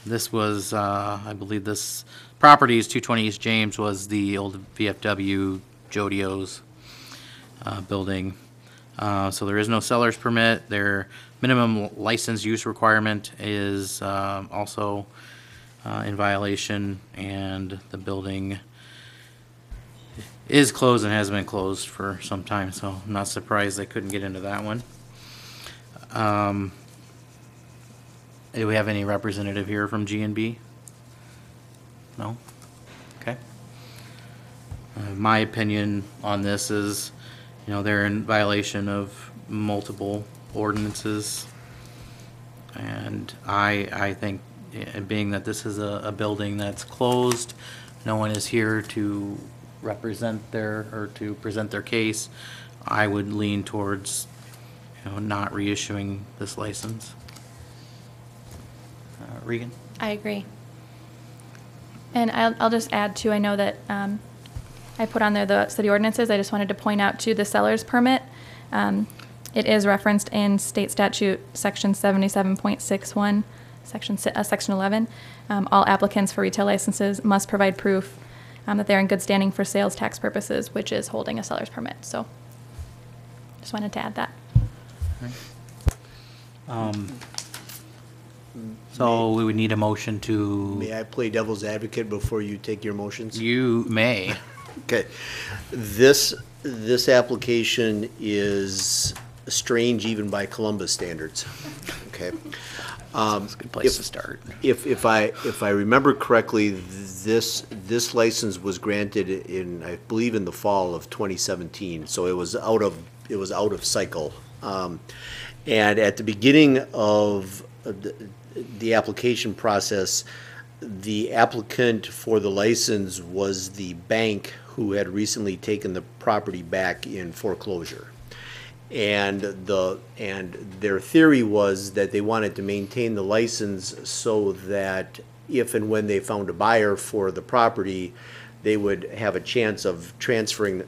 Speaker 1: This was, I believe this property is 220 East James, was the old VFW Jodio's building. So there is no seller's permit. Their minimum license use requirement is also in violation, and the building is closed and has been closed for some time, so I'm not surprised they couldn't get into that one. Do we have any representative here from G&B? No? Okay. My opinion on this is, they're in violation of multiple ordinances. And I think, being that this is a building that's closed, no one is here to represent to present their case, I would lean towards, not reissuing this license. Regan?
Speaker 2: I agree. And I'll just add too, I know that I put on there the city ordinances. I just wanted to point out too the seller's permit. It is referenced in state statute section 77.61, section 11. All applicants for retail licenses must provide proof that they're in good standing for sales tax purposes, which is holding a seller's permit. So just wanted to add that.
Speaker 1: So we would need a motion to.
Speaker 10: May I play devil's advocate before you take your motions?
Speaker 1: You may.
Speaker 10: Okay. This application is strange even by Columbus standards. Okay.
Speaker 1: It's a good place to start.
Speaker 10: If I remember correctly, this license was granted in, I believe, in the fall of 2017. So it was out of cycle. And at the beginning of the application process, the applicant for the license was the bank who had recently taken the property back in foreclosure. And their theory was that they wanted to maintain the license so that if and when they found a buyer for the property, they would have a chance of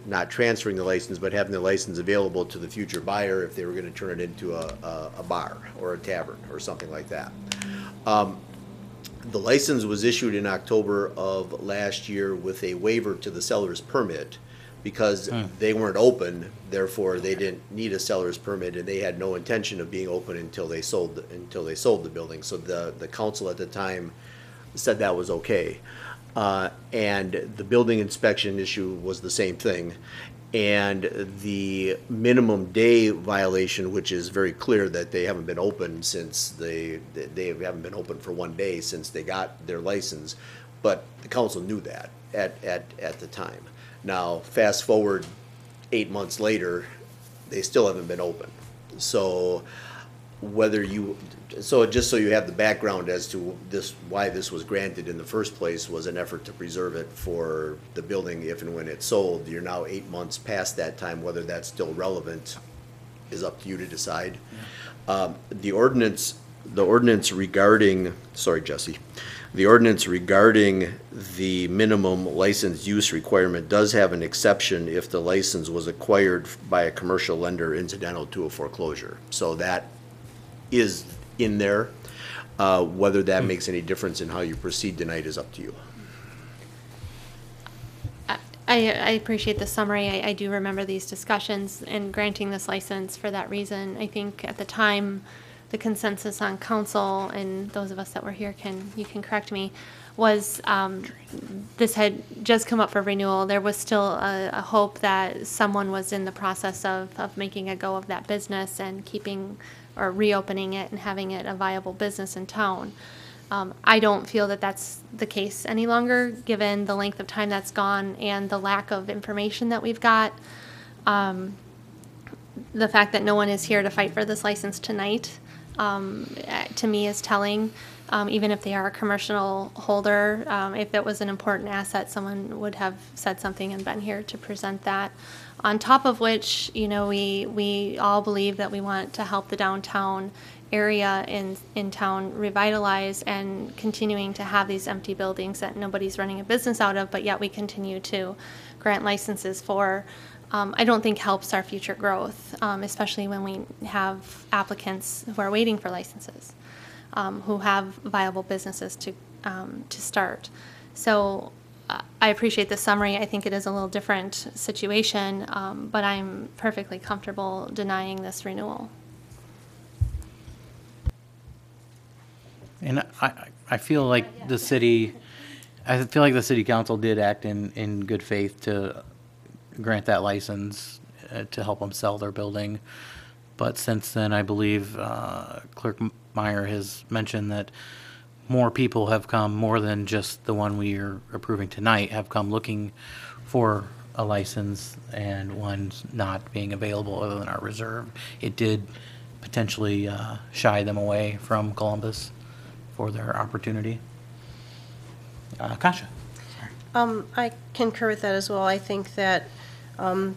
Speaker 10: not transferring the license, but having the license available to the future buyer if they were going to turn it into a bar or a tavern or something like that. The license was issued in October of last year with a waiver to the seller's permit because they weren't open, therefore they didn't need a seller's permit, and they had no intention of being open until they sold the building. So the council at the time said that was okay. And the building inspection issue was the same thing. And the minimum day violation, which is very clear that they haven't been open since they haven't been open for 1 day since they got their license, but the council knew that at the time. Now, fast forward 8 months later, they still haven't been open. So just so you have the background as to why this was granted in the first place was an effort to preserve it for the building if and when it's sold. You're now 8 months past that time. Whether that's still relevant is up to you to decide. The ordinance regarding the minimum license use requirement does have an exception if the license was acquired by a commercial lender incidental to a foreclosure. So that is in there. Whether that makes any difference in how you proceed tonight is up to you.
Speaker 7: I appreciate the summary. I do remember these discussions and granting this license for that reason. I think at the time, the consensus on council, and those of us that were here you can correct me, was this had just come up for renewal. There was still a hope that someone was in the process of making a go of that business and keeping or reopening it and having it a viable business in town. I don't feel that that's the case any longer, given the length of time that's gone and the lack of information that we've got. The fact that no one is here to fight for this license tonight, to me, is telling. Even if they are a commercial holder, if it was an important asset, someone would have said something and been here to present that. On top of which, we all believe that we want to help the downtown area in town revitalize and continuing to have these empty buildings that nobody's running a business out of, but yet we continue to grant licenses for, I don't think helps our future growth, especially when we have applicants who are waiting for licenses, who have viable businesses to start. So I appreciate the summary. I think it is a little different situation, but I'm perfectly comfortable denying this renewal.
Speaker 1: And I feel like the city, I feel like the city council did act in good faith to grant that license to help them sell their building. But since then, I believe Clerk Meyer has mentioned that more people have come, more than just the one we are approving tonight, have come looking for a license, and one's not being available other than our reserve. It did potentially shy them away from Columbus for their opportunity. Kasha?
Speaker 3: I concur with that as well. I think that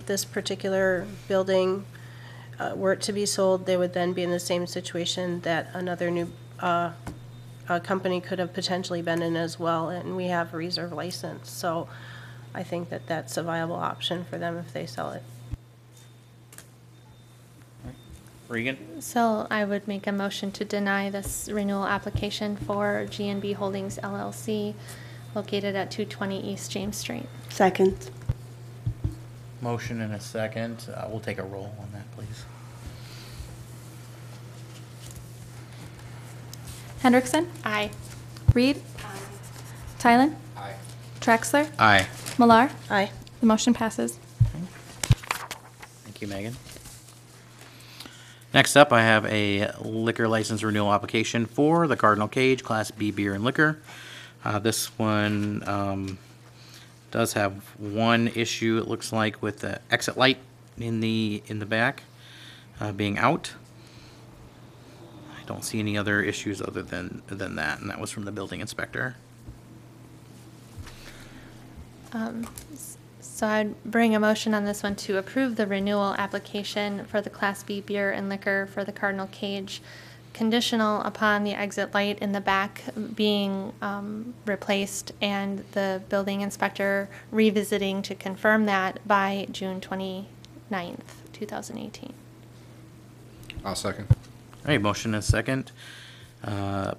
Speaker 3: this particular building, were it to be sold, they would then be in the same situation that another new company could have potentially been in as well, and we have a reserve license. So I think that that's a viable option for them if they sell it.
Speaker 1: Regan?
Speaker 7: So I would make a motion to deny this renewal application for G&B Holdings LLC located at 220 East James Street.
Speaker 8: Second.
Speaker 1: Motion and a second. We'll take a roll on that, please.
Speaker 2: Hendrickson?
Speaker 7: Aye.
Speaker 2: Reed? Tylen?
Speaker 4: Aye.
Speaker 2: Traxler?
Speaker 1: Aye.
Speaker 2: Millar?
Speaker 3: Aye.
Speaker 2: The motion passes.
Speaker 1: Thank you, Megan. Next up, I have a liquor license renewal application for the Cardinal Cage Class B Beer and Liquor. This one does have one issue, it looks like, with the exit light in the back being out. I don't see any other issues other than that, and that was from the building inspector.
Speaker 7: So I'd bring a motion on this one to approve the renewal application for the Class B beer and liquor for the Cardinal Cage, conditional upon the exit light in the back being replaced and the building inspector revisiting to confirm that by June 29th, 2018.
Speaker 4: I'll second.
Speaker 1: All right, motion and a second.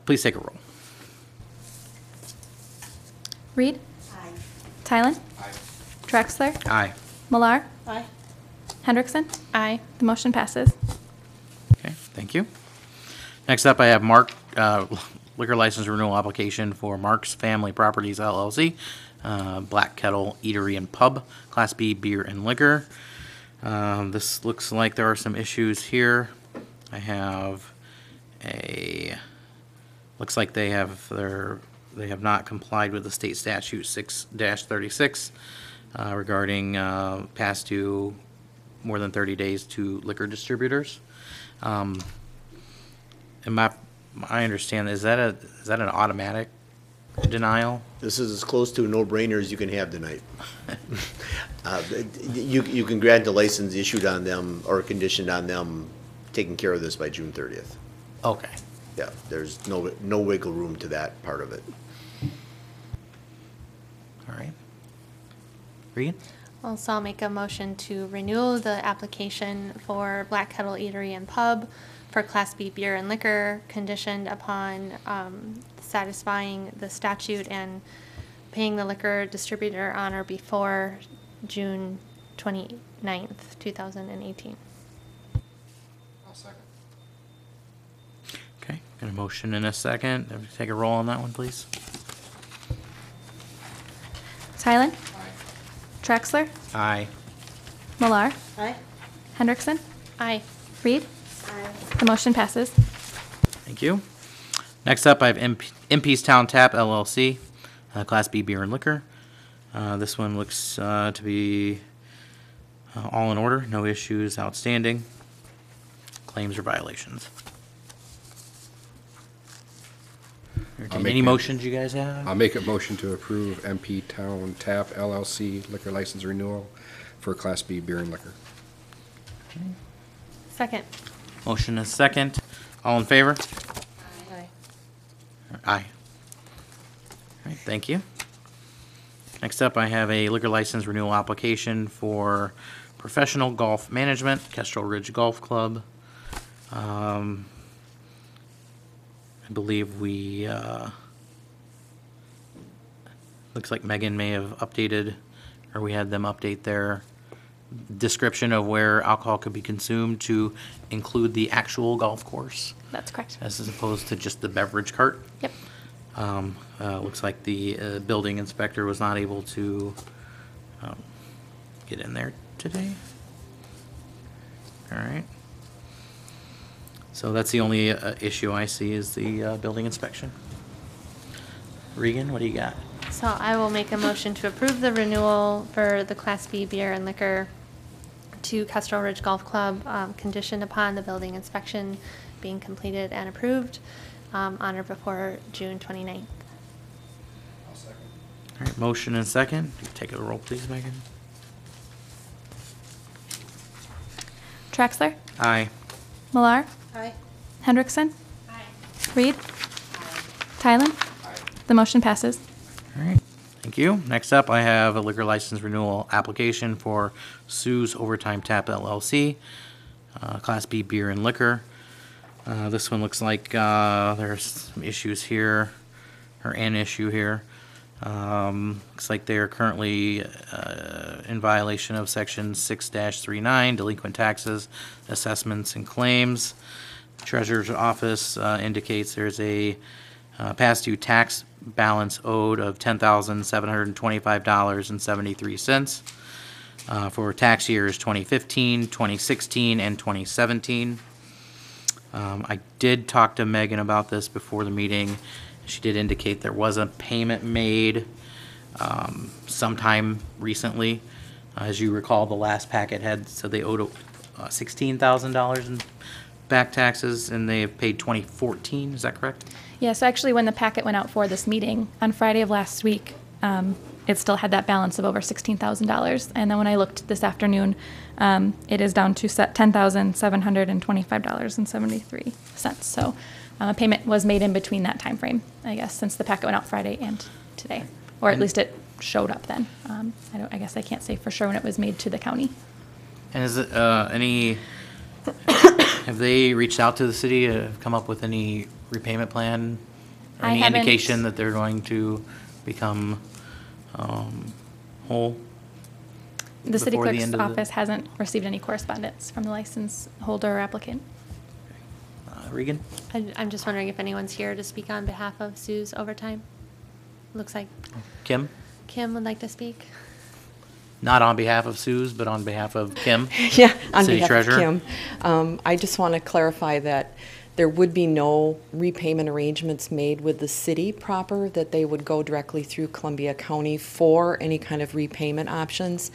Speaker 1: Please take a roll.
Speaker 2: Reed?
Speaker 8: Aye.
Speaker 2: Tylen?
Speaker 4: Aye.
Speaker 2: Traxler?
Speaker 1: Aye.
Speaker 2: Millar?
Speaker 3: Aye.
Speaker 2: Hendrickson?
Speaker 7: Aye.
Speaker 2: The motion passes.
Speaker 1: Okay, thank you. Next up, I have Mark, liquor license renewal application for Mark's Family Properties LLC, Black Kettle Eatery and Pub, Class B Beer and Liquor. This looks like there are some issues here. I have looks like they have not complied with the state statute 6-36 regarding past due more than 30 days to liquor distributors. And I understand, is that an automatic denial?
Speaker 10: This is as close to a no-brainer as you can have tonight. You can grant a license issued on them or conditioned on them taking care of this by June 30th.
Speaker 1: Okay.
Speaker 10: Yeah, there's no wiggle room to that part of it.
Speaker 1: All right. Regan?
Speaker 7: Also, I'll make a motion to renew the application for Black Kettle Eatery and Pub for Class B beer and liquor, conditioned upon satisfying the statute and paying the liquor distributor on or before June 29th, 2018.
Speaker 4: I'll second.
Speaker 1: Okay, got a motion and a second. Take a roll on that one, please.
Speaker 2: Tylen?
Speaker 4: Aye.
Speaker 2: Traxler?
Speaker 1: Aye.
Speaker 2: Millar?
Speaker 3: Aye.
Speaker 2: Hendrickson?
Speaker 7: Aye.
Speaker 2: Reed?
Speaker 8: Aye.
Speaker 2: The motion passes.
Speaker 1: Thank you. Next up, I have MP's Town Tap LLC, Class B Beer and Liquor. This one looks to be all in order, no issues outstanding, claims or violations. Any motions you guys have?
Speaker 4: I'll make a motion to approve MP Town Tap LLC liquor license renewal for Class B beer and liquor.
Speaker 7: Second.
Speaker 1: Motion is second. All in favor? Aye. Aye. All right, thank you. Next up, I have a liquor license renewal application for Professional Golf Management, Kestrel Ridge Golf Club. I believe we, looks like Megan may have updated, or we had them update their description of where alcohol could be consumed to include the actual golf course,
Speaker 2: That's correct.
Speaker 1: as opposed to just the beverage cart.
Speaker 2: Yep.
Speaker 1: Looks like the building inspector was not able to get in there today. All right. So that's the only issue I see is the building inspection. Regan, what do you got?
Speaker 7: So I will make a motion to approve the renewal for the Class B beer and liquor to Kestrel Ridge Golf Club, conditioned upon the building inspection being completed and approved on or before June 29th.
Speaker 1: All right, motion and second. Take a roll, please, Megan.
Speaker 2: Traxler?
Speaker 1: Aye.
Speaker 2: Millar?
Speaker 3: Aye.
Speaker 2: Hendrickson? Reed? Tylen? The motion passes.
Speaker 1: All right, thank you. Next up, I have a liquor license renewal application for Sue's Overtime Tap LLC, Class B beer and liquor. This one looks like there's some issues here, or an issue here. Looks like they are currently in violation of Section 6-39, delinquent taxes, assessments, and claims. Treasurer's office indicates there's a past due tax balance owed of $10,725.73 for tax years 2015, 2016, and 2017. I did talk to Megan about this before the meeting. She did indicate there was a payment made sometime recently. As you recall, the last packet had said they owed $16,000 in back taxes, and they have paid 2014. Is that correct?
Speaker 2: Yeah, so actually when the packet went out for this meeting on Friday of last week, it still had that balance of over $16,000. And then when I looked this afternoon, it is down to $10,725.73. So a payment was made in between that time frame, I guess, since the packet went out Friday and today. Or at least it showed up then. I guess I can't say for sure when it was made to the county.
Speaker 1: And is it have they reached out to the city to come up with any repayment plan? Or
Speaker 2: I
Speaker 1: any
Speaker 2: haven't-
Speaker 1: indication that they're going to become whole?
Speaker 2: The city
Speaker 1: Before the
Speaker 2: clerk's
Speaker 1: end of the-
Speaker 2: office hasn't received any correspondence from the license holder or applicant.
Speaker 1: Regan?
Speaker 7: I'm just wondering if anyone's here to speak on behalf of Sue's Overtime. Looks like
Speaker 1: Kim?
Speaker 7: Kim would like to speak.
Speaker 1: Not on behalf of Sue's, but on behalf of Kim?
Speaker 13: Yeah, on
Speaker 1: City
Speaker 13: behalf
Speaker 1: Treasurer?
Speaker 13: of Kim. I just want to clarify that there would be no repayment arrangements made with the city proper, that they would go directly through Columbia County for any kind of repayment options.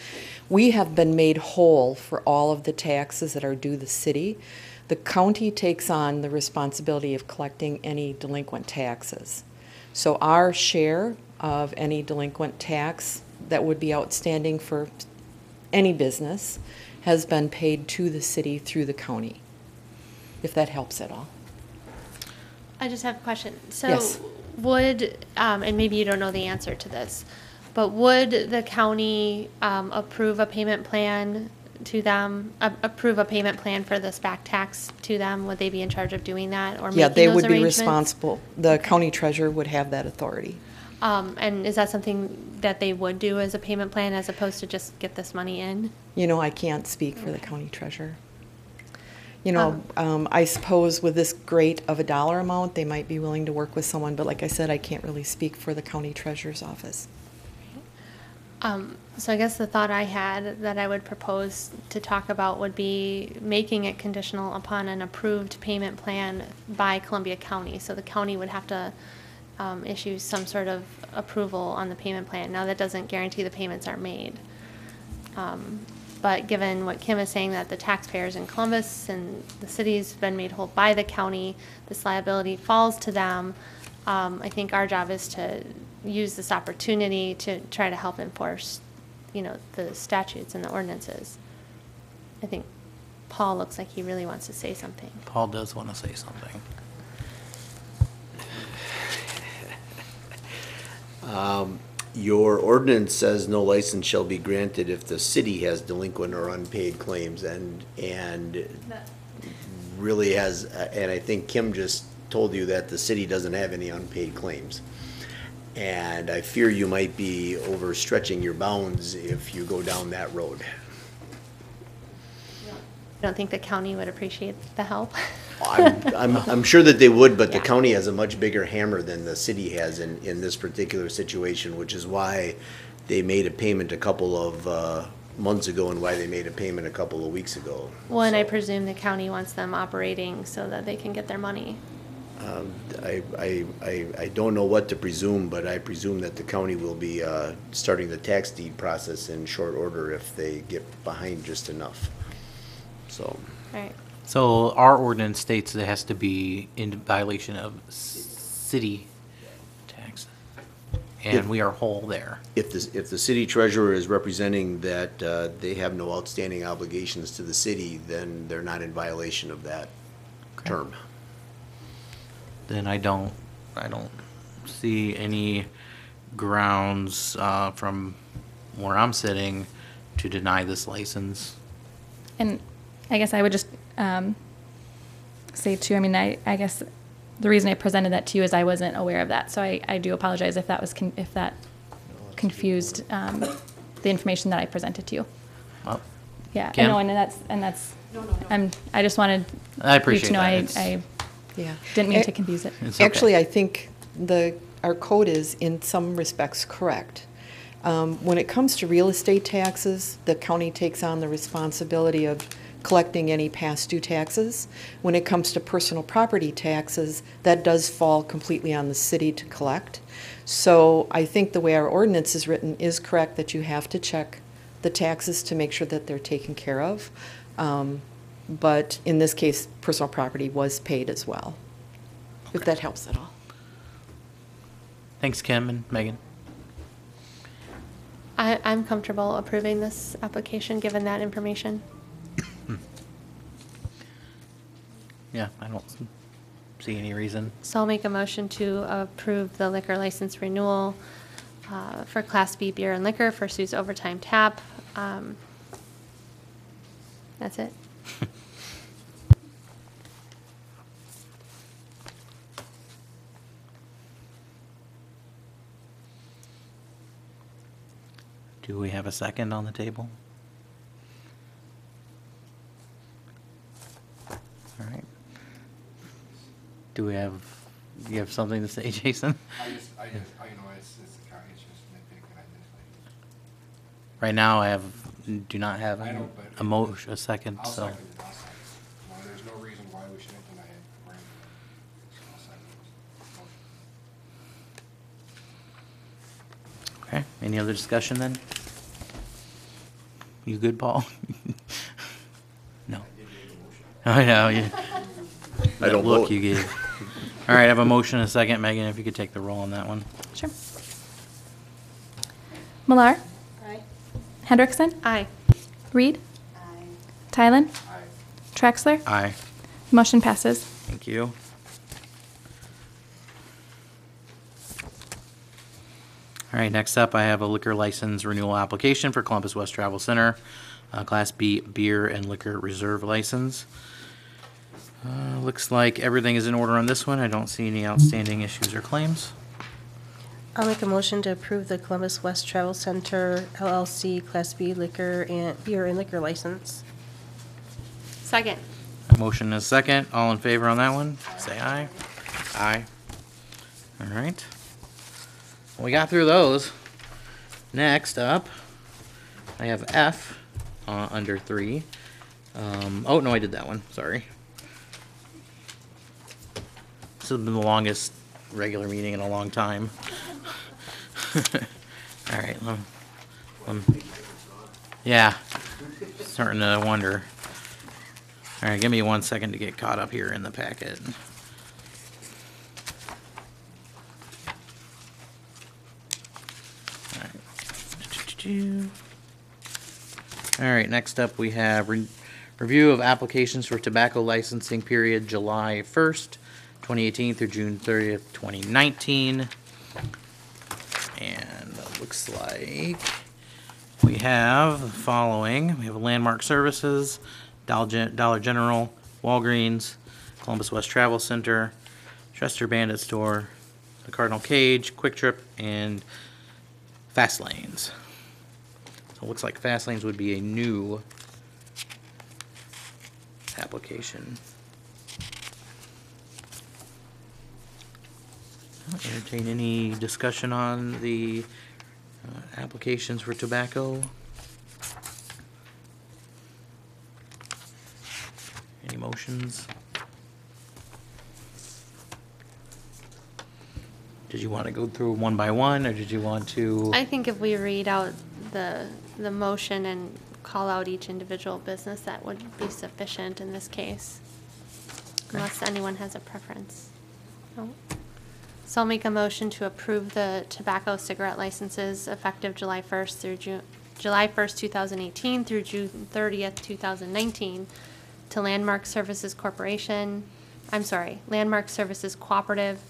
Speaker 13: We have been made whole for all of the taxes that are due the city. The county takes on the responsibility of collecting any delinquent taxes. So our share of any delinquent tax that would be outstanding for any business has been paid to the city through the county, if that helps at all.
Speaker 7: I just have a question. So
Speaker 13: Yes.
Speaker 7: would, and maybe you don't know the answer to this, but would the county approve a payment plan to them, approve a payment plan for this back tax to them? Would they be in charge of doing that or
Speaker 13: Yeah,
Speaker 7: making
Speaker 13: they
Speaker 7: those
Speaker 13: would be
Speaker 7: arrangements?
Speaker 13: responsible. The county treasurer would have that authority.
Speaker 7: And is that something that they would do as a payment plan as opposed to just get this money in?
Speaker 13: You know, I can't speak for the county treasurer. You know, I suppose with this great of a dollar amount, they might be willing to work with someone, but like I said, I can't really speak for the county treasurer's office.
Speaker 7: So I guess the thought I had that I would propose to talk about would be making it conditional upon an approved payment plan by Columbia County. So the county would have to issue some sort of approval on the payment plan. Now, that doesn't guarantee the payments are made. But given what Kim is saying, that the taxpayers in Columbus and the city's been made whole by the county, this liability falls to them. I think our job is to use this opportunity to try to help enforce, the statutes and the ordinances. I think Paul looks like he really wants to say something.
Speaker 1: Paul does want to say something.
Speaker 10: Your ordinance says no license shall be granted if the city has delinquent or unpaid claims, and really has, and I think Kim just told you that the city doesn't have any unpaid claims. And I fear you might be overstretching your bounds if you go down that road.
Speaker 7: I don't think the county would appreciate the help.
Speaker 10: I'm sure that they would, but the
Speaker 7: Yeah.
Speaker 10: county has a much bigger hammer than the city has in this particular situation, which is why they made a payment a couple of months ago and why they made a payment a couple of weeks ago.
Speaker 7: Well, and I
Speaker 10: So,
Speaker 7: presume the county wants them operating so that they can get their money.
Speaker 10: I don't know what to presume, but I presume that the county will be starting the tax deed process in short order if they get behind just enough. So,
Speaker 7: Right.
Speaker 1: So our ordinance states it has to be in violation of city tax. And we are whole there.
Speaker 10: if the city treasurer is representing that they have no outstanding obligations to the city, then they're not in violation of that term.
Speaker 1: Then I don't see any grounds from where I'm sitting to deny this license.
Speaker 2: And I guess I would just say too, I mean, I guess the reason I presented that to you is I wasn't aware of that. So I do apologize if that was, if that confused the information that I presented to you.
Speaker 1: Well,
Speaker 2: Yeah, I
Speaker 1: Kim?
Speaker 2: know, and that's, I just wanted
Speaker 1: I
Speaker 2: you
Speaker 1: appreciate
Speaker 2: to know
Speaker 1: that.
Speaker 2: I
Speaker 13: Yeah.
Speaker 2: didn't mean to confuse it.
Speaker 1: It's okay.
Speaker 13: Actually, I think our code is in some respects correct. When it comes to real estate taxes, the county takes on the responsibility of collecting any past due taxes. When it comes to personal property taxes, that does fall completely on the city to collect. So I think the way our ordinance is written is correct, that you have to check the taxes to make sure that they're taken care of. But in this case, personal property was paid as well, if that helps at all.
Speaker 1: Thanks, Kim and Megan.
Speaker 7: I'm comfortable approving this application, given that information.
Speaker 1: Yeah, I don't see any reason.
Speaker 7: So I'll make a motion to approve the liquor license renewal for Class B beer and liquor for Sue's Overtime Tap. That's it.
Speaker 1: Do we have a second on the table? All right. Do you have something to say, Jason?
Speaker 4: I know, it's the county, it's just nitpicking,
Speaker 1: Right now, do not have
Speaker 4: I know, but
Speaker 1: a second,
Speaker 4: I'll
Speaker 1: so.
Speaker 4: second it, Well, there's no reason why we shouldn't deny it. So I'll second it.
Speaker 1: Okay, any other discussion then? You good, Paul? No. I know, you.
Speaker 10: I don't
Speaker 1: Look
Speaker 10: vote.
Speaker 1: you gave. All right, I have a motion and a second. Megan, if you could take the roll on that one.
Speaker 2: Sure. Millar.
Speaker 3: Aye.
Speaker 2: Hendrickson.
Speaker 7: Aye.
Speaker 2: Reed. Tylen.
Speaker 4: Aye.
Speaker 2: Traxler.
Speaker 1: Aye.
Speaker 2: Motion passes.
Speaker 1: Thank you. All right, next up, I have a liquor license renewal application for Columbus West Travel Center, Class B beer and liquor reserve license. Looks like everything is in order on this one. I don't see any outstanding issues or claims.
Speaker 3: I'll make a motion to approve the Columbus West Travel Center LLC Class B liquor and beer and liquor license.
Speaker 7: Second.
Speaker 1: A motion and a second. All in favor on that one? Say aye. Aye. All right. We got through those. Next up, I have F under 3. Oh, no, I did that one. Sorry. This has been the longest regular meeting in a long time. All right. Yeah. Starting to wonder. All right, give me 1 second to get caught up here in the packet. All right, next up we have Review of applications for tobacco licensing period July 1st, 2018 through June 30th, 2019. And it looks like we have the following. We have Landmark Services, Dollar General, Walgreens, Columbus West Travel Center, Chester Bandit Store, the Cardinal Cage, Quick Trip, and Fast Lanes. So it looks like Fast Lanes would be a new application. I'll entertain any discussion on the applications for tobacco. Any motions? Did you want to go through one by one, or did you want to?
Speaker 7: I think if we read out the motion and call out each individual business, that would be sufficient in this case. Unless anyone has a preference. No? So I'll make a motion to approve the tobacco cigarette licenses effective July 1st through July 1st, 2018 through June 30th, 2019 to Landmark Services Corporation, Landmark Services Cooperative,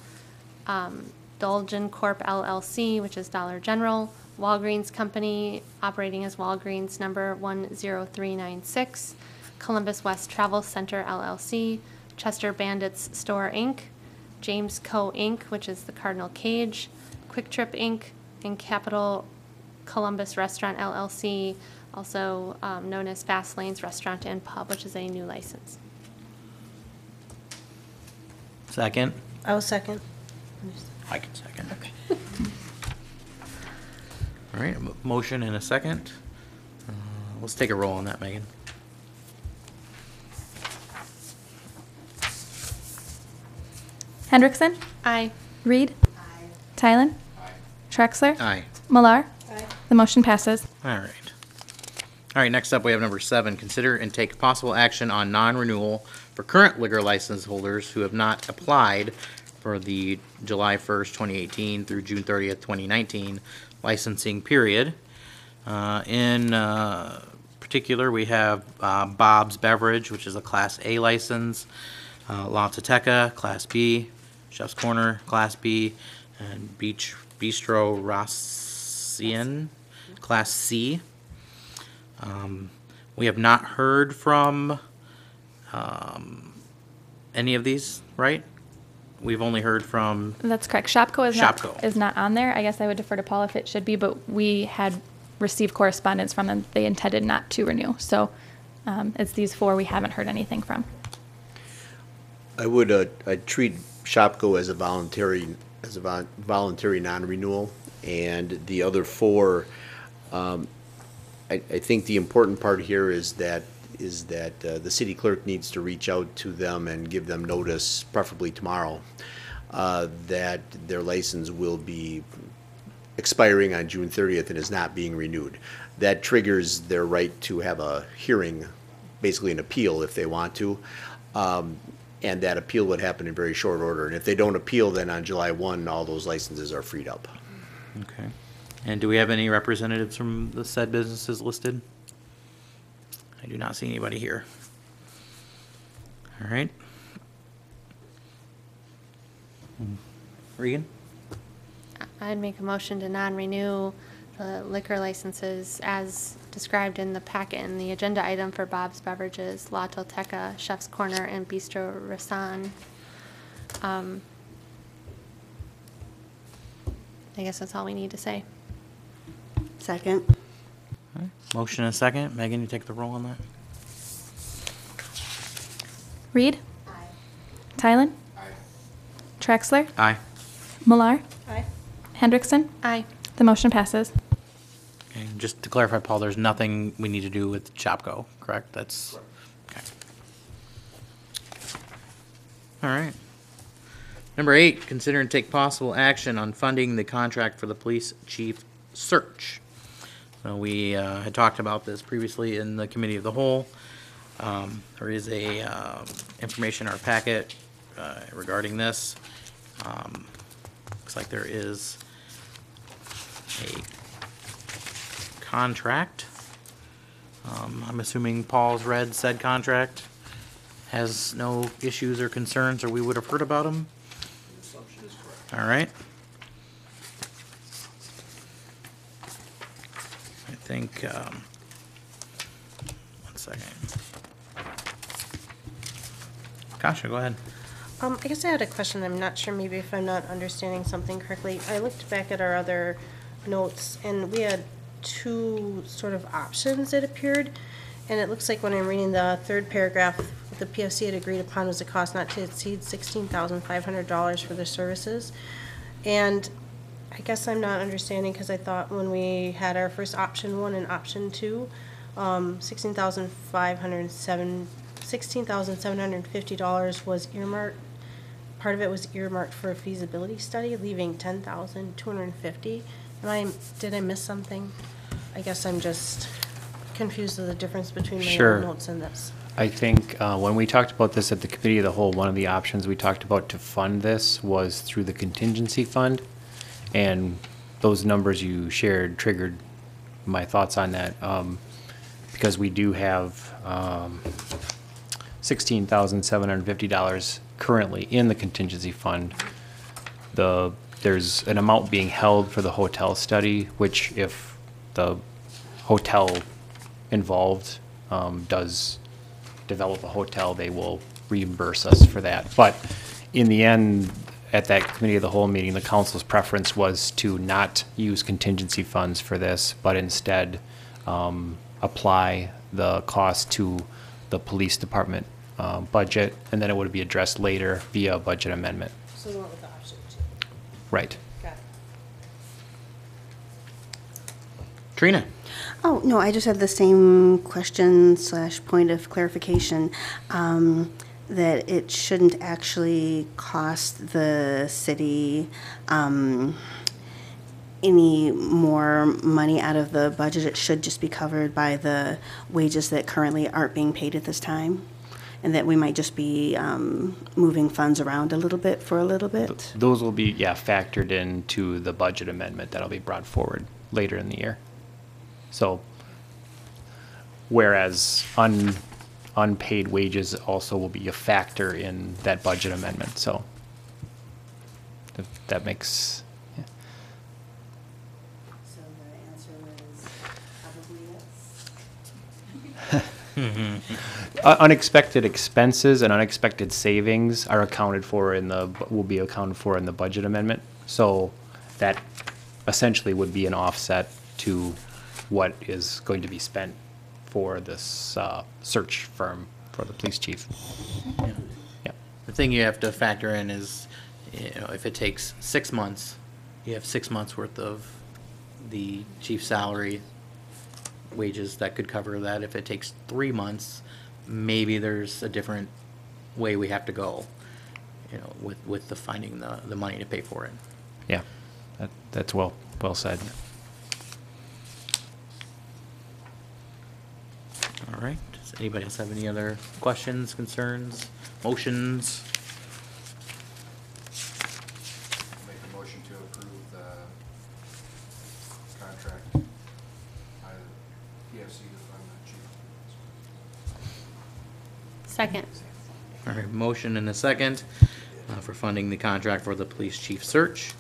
Speaker 7: Dolgen Corp. LLC, which is Dollar General, Walgreens Company, operating as Walgreens number 10396, Columbus West Travel Center LLC, Chester Bandits Store Inc., James Co. Inc., which is the Cardinal Cage, Quick Trip Inc., and Capital Columbus Restaurant LLC, also known as Fast Lanes Restaurant and Pub, which is a new license.
Speaker 1: Second?
Speaker 3: I will second.
Speaker 1: I can second. Okay. All right, motion and a second. Let's take a roll on that, Megan.
Speaker 2: Hendrickson?
Speaker 7: Aye.
Speaker 2: Reed? Aye. Tylen?
Speaker 1: Aye.
Speaker 2: Trexler?
Speaker 1: Aye.
Speaker 2: Millar? Aye. The motion passes.
Speaker 1: All right. All right, next up, we have number 7, consider and take possible action on non-renewal for current liquor license holders who have not applied for the July 1st, 2018 through June 30th, 2019 licensing period. In particular, we have Bob's Beverage, which is a Class A license, La Teteca, Class B, Chef's Corner, Class B, and Bistro Rossian, Class C. We have not heard from any of these, right? We've only heard from,
Speaker 2: That's correct. Shopko
Speaker 1: Shopko.
Speaker 2: is not on there. I guess I would defer to Paul if it should be, but we had received correspondence from them. They intended not to renew. So it's these 4 we haven't heard anything from.
Speaker 10: I would I'd treat Shopko as a voluntary non-renewal, and the other 4. I think the important part here is that the city clerk needs to reach out to them and give them notice, preferably tomorrow, that their license will be expiring on June 30th and is not being renewed. That triggers their right to have a hearing, basically an appeal if they want to, and that appeal would happen in very short order. And if they don't appeal, then on July 1, all those licenses are freed up.
Speaker 1: okay. And do we have any representatives from the said businesses listed? I do not see anybody here. All right. Regan?
Speaker 7: I'd make a motion to non-renew the liquor licenses as described in the packet and the agenda item for Bob's Beverages, La Teteca, Chef's Corner, and Bistro Rossian. I guess that's all we need to say.
Speaker 8: Second.
Speaker 1: Motion and a second. Megan, you take the roll on that?
Speaker 2: Reed? Aye. Tylen? Aye. Trexler?
Speaker 1: Aye.
Speaker 2: Millar?
Speaker 3: Aye.
Speaker 2: Hendrickson?
Speaker 7: Aye.
Speaker 2: The motion passes.
Speaker 1: Okay, just to clarify, Paul, there's nothing we need to do with Shopko, correct? That's, okay. All right. Number 8, consider and take possible action on funding the contract for the police chief search. So we had talked about this previously in the committee of the whole. There is a information in our packet regarding this. Looks like there is a contract I'm assuming Paul's read said contract, has no issues or concerns, or we would have heard about them. All right. I think, one second. Kasha, go ahead.
Speaker 3: I guess I had a question. I'm not sure maybe if I'm not understanding something correctly. I looked back at our other notes and we had two sort of options that appeared. And it looks like when I'm reading the third paragraph, what the PFC had agreed upon was a cost not to exceed $16,500 for the services. And I guess I'm not understanding because I thought when we had our first option 1 and option 2, $16,750 was earmarked. Part of it was earmarked for a feasibility study, leaving $10,250. Did I miss something? I guess I'm just confused of the difference between my
Speaker 6: Sure.
Speaker 3: old notes and this.
Speaker 6: I think when we talked about this at the committee of the whole, one of the options we talked about to fund this was through the contingency fund. And those numbers you shared triggered my thoughts on that. Because we do have $16,750 currently in the contingency fund. There's an amount being held for the hotel study, which if the hotel involved does develop a hotel, they will reimburse us for that. But in the end, at that committee of the whole meeting, the council's preference was to not use contingency funds for this, but instead apply the cost to the police department budget, and then it would be addressed later via a budget amendment.
Speaker 3: So we went with the option 2.
Speaker 6: Right.
Speaker 3: Got it.
Speaker 1: Trina?
Speaker 8: Oh, no, I just had the same question / point of clarification, that it shouldn't actually cost the city any more money out of the budget. It should just be covered by the wages that currently aren't being paid at this time, and that we might just be moving funds around a little bit for a little bit.
Speaker 6: Those will be, factored into the budget amendment that'll be brought forward later in the year. So, whereas unpaid wages also will be a factor in that budget amendment, so if that makes,
Speaker 8: So the answer is probably yes.
Speaker 6: unexpected expenses and unexpected savings are accounted for will be accounted for in the budget amendment. So that essentially would be an offset to what is going to be spent for this search firm for the police chief. Yeah.
Speaker 1: The thing you have to factor in is, if it takes 6 months, you have 6 months worth of the chief's salary, wages that could cover that. If it takes 3 months, maybe there's a different way we have to go, with the finding the money to pay for it.
Speaker 6: Yeah, that's well said.
Speaker 1: All right. Does anybody else have any other questions, concerns, motions?
Speaker 4: Make a motion to approve the contract by the PFC to fund the chief.
Speaker 7: Second.
Speaker 1: All right, motion and a second for funding the contract for the police chief search.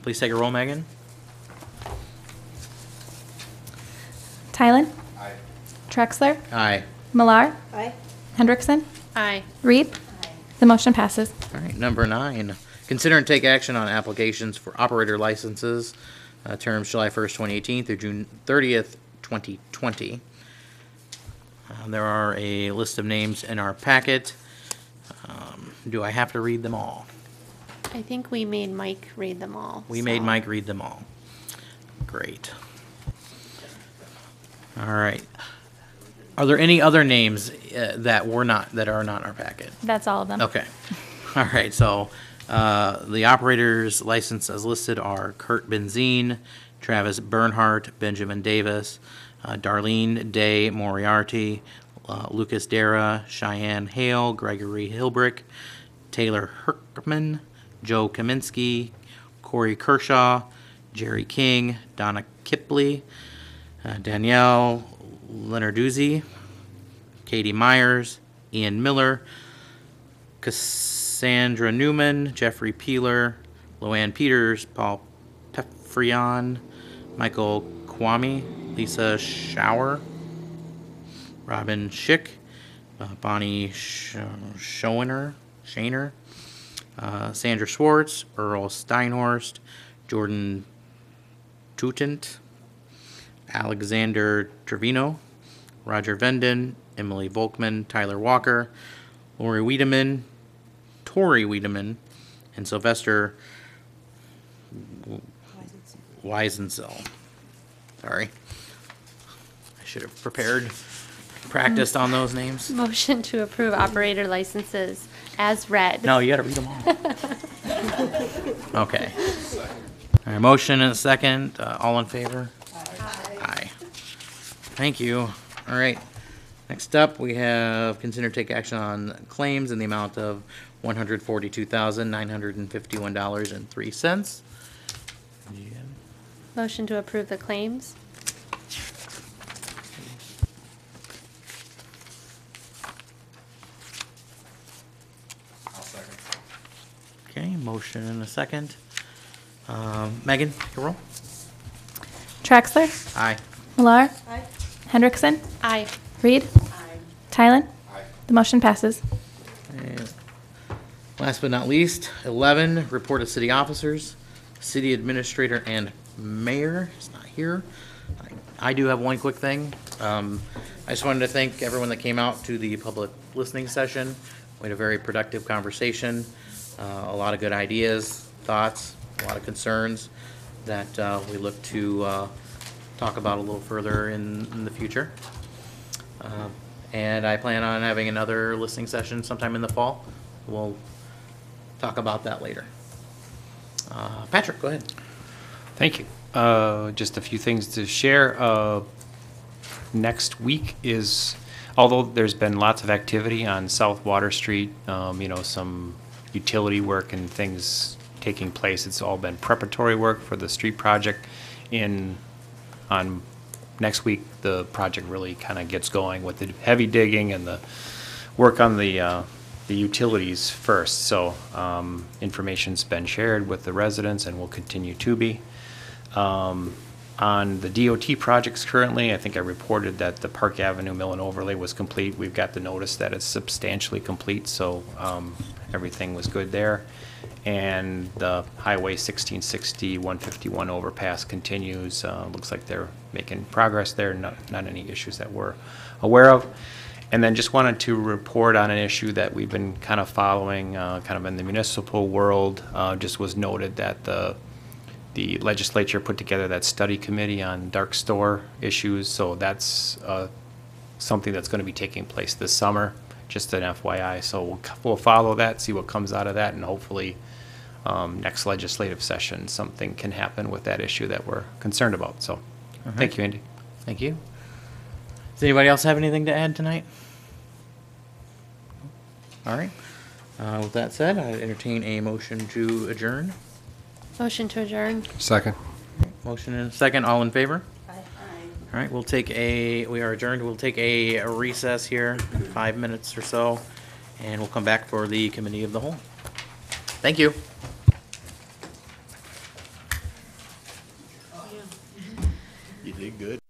Speaker 1: Please take a roll, Megan.
Speaker 2: Tylen?
Speaker 4: Aye.
Speaker 2: Trexler?
Speaker 1: Aye.
Speaker 2: Millar?
Speaker 3: Aye.
Speaker 2: Hendrickson?
Speaker 7: Aye.
Speaker 2: Reed? The motion passes.
Speaker 1: All right, number 9, consider and take action on applications for operator licenses, terms July 1st, 2018 through June 30th, 2020. There are a list of names in our packet. Do I have to read them all?
Speaker 7: I think we made Mike read them all.
Speaker 1: We made
Speaker 7: so-
Speaker 1: Mike read them all. Great. All right. Are there any other names that are not in our packet?
Speaker 2: That's all of them.
Speaker 1: Okay. All right, so the operators licensed as listed are Kurt Benzine, Travis Bernhardt, Benjamin Davis, Darlene Day Moriarty, Lucas Dara, Cheyenne Hale, Gregory Hilbrick, Taylor Herkman, Joe Kaminsky, Corey Kershaw, Jerry King, Donna Kipley, Danielle Lenarduzzi, Katie Myers, Ian Miller, Cassandra Newman, Jeffrey Peeler, Luann Peters, Paul Pefrion, Michael Kwame, Lisa Schauer, Robin Schick, Bonnie Schoener, Sandra Schwartz, Earl Steinhorst, Jordan Tutent, Alexander Trevino, Roger Venden, Emily Volkman, Tyler Walker, Lori Wiedemann, Tori Wiedemann, and Sylvester Weisensel. Sorry. I should have practiced on those names.
Speaker 7: Motion to approve operator licenses as read.
Speaker 1: No, you gotta read them all. Okay. All right, motion and a second. All in favor? Aye. Thank you. All right. Next up, we have consider take action on claims in the amount of $142,951.03.
Speaker 7: Motion to approve the claims.
Speaker 1: Okay, motion and a second. Megan, take a roll.
Speaker 2: Traxler?
Speaker 1: Aye.
Speaker 2: Millar? Aye. Hendrickson?
Speaker 7: Aye.
Speaker 2: Reed? Aye. Tylen? Aye. The motion passes.
Speaker 1: And last but not least, 11, report of city officers, city administrator and mayor is not here. I do have one quick thing. I just wanted to thank everyone that came out to the public listening session. We had a very productive conversation, a lot of good ideas, thoughts, a lot of concerns that we look to talk about a little further in the future. And I plan on having another listening session sometime in the fall. We'll talk about that later. Patrick, go ahead.
Speaker 6: Thank you. Just a few things to share. Next week is, although there's been lots of activity on South Water Street, some utility work and things taking place, it's all been preparatory work for the street project. On next week, the project really kind of gets going with the heavy digging and the work on the utilities first. So information's been shared with the residents and will continue to be. On the DOT projects currently, I think I reported that the Park Avenue Mill and Overlay was complete. We've got the notice that it's substantially complete, so everything was good there. And the Highway 1660, 151 overpass continues. Looks like they're making progress there, not any issues that we're aware of. And then just wanted to report on an issue that we've been kind of following, kind of in the municipal world. Just was noted that the legislature put together that study committee on dark store issues, so that's something that's going to be taking place this summer, just an FYI. So we'll follow that, see what comes out of that, and hopefully next legislative session something can happen with that issue that we're concerned about. So thank you, Andy.
Speaker 1: Thank you. Does anybody else have anything to add tonight? All right. With that said, I entertain a motion to adjourn.
Speaker 7: Motion to adjourn.
Speaker 4: Second.
Speaker 1: Motion and a second. All in favor? Aye. All right, we are adjourned. We'll take a recess here, 5 minutes or so, and we'll come back for the committee of the whole. Thank you.
Speaker 10: You did good.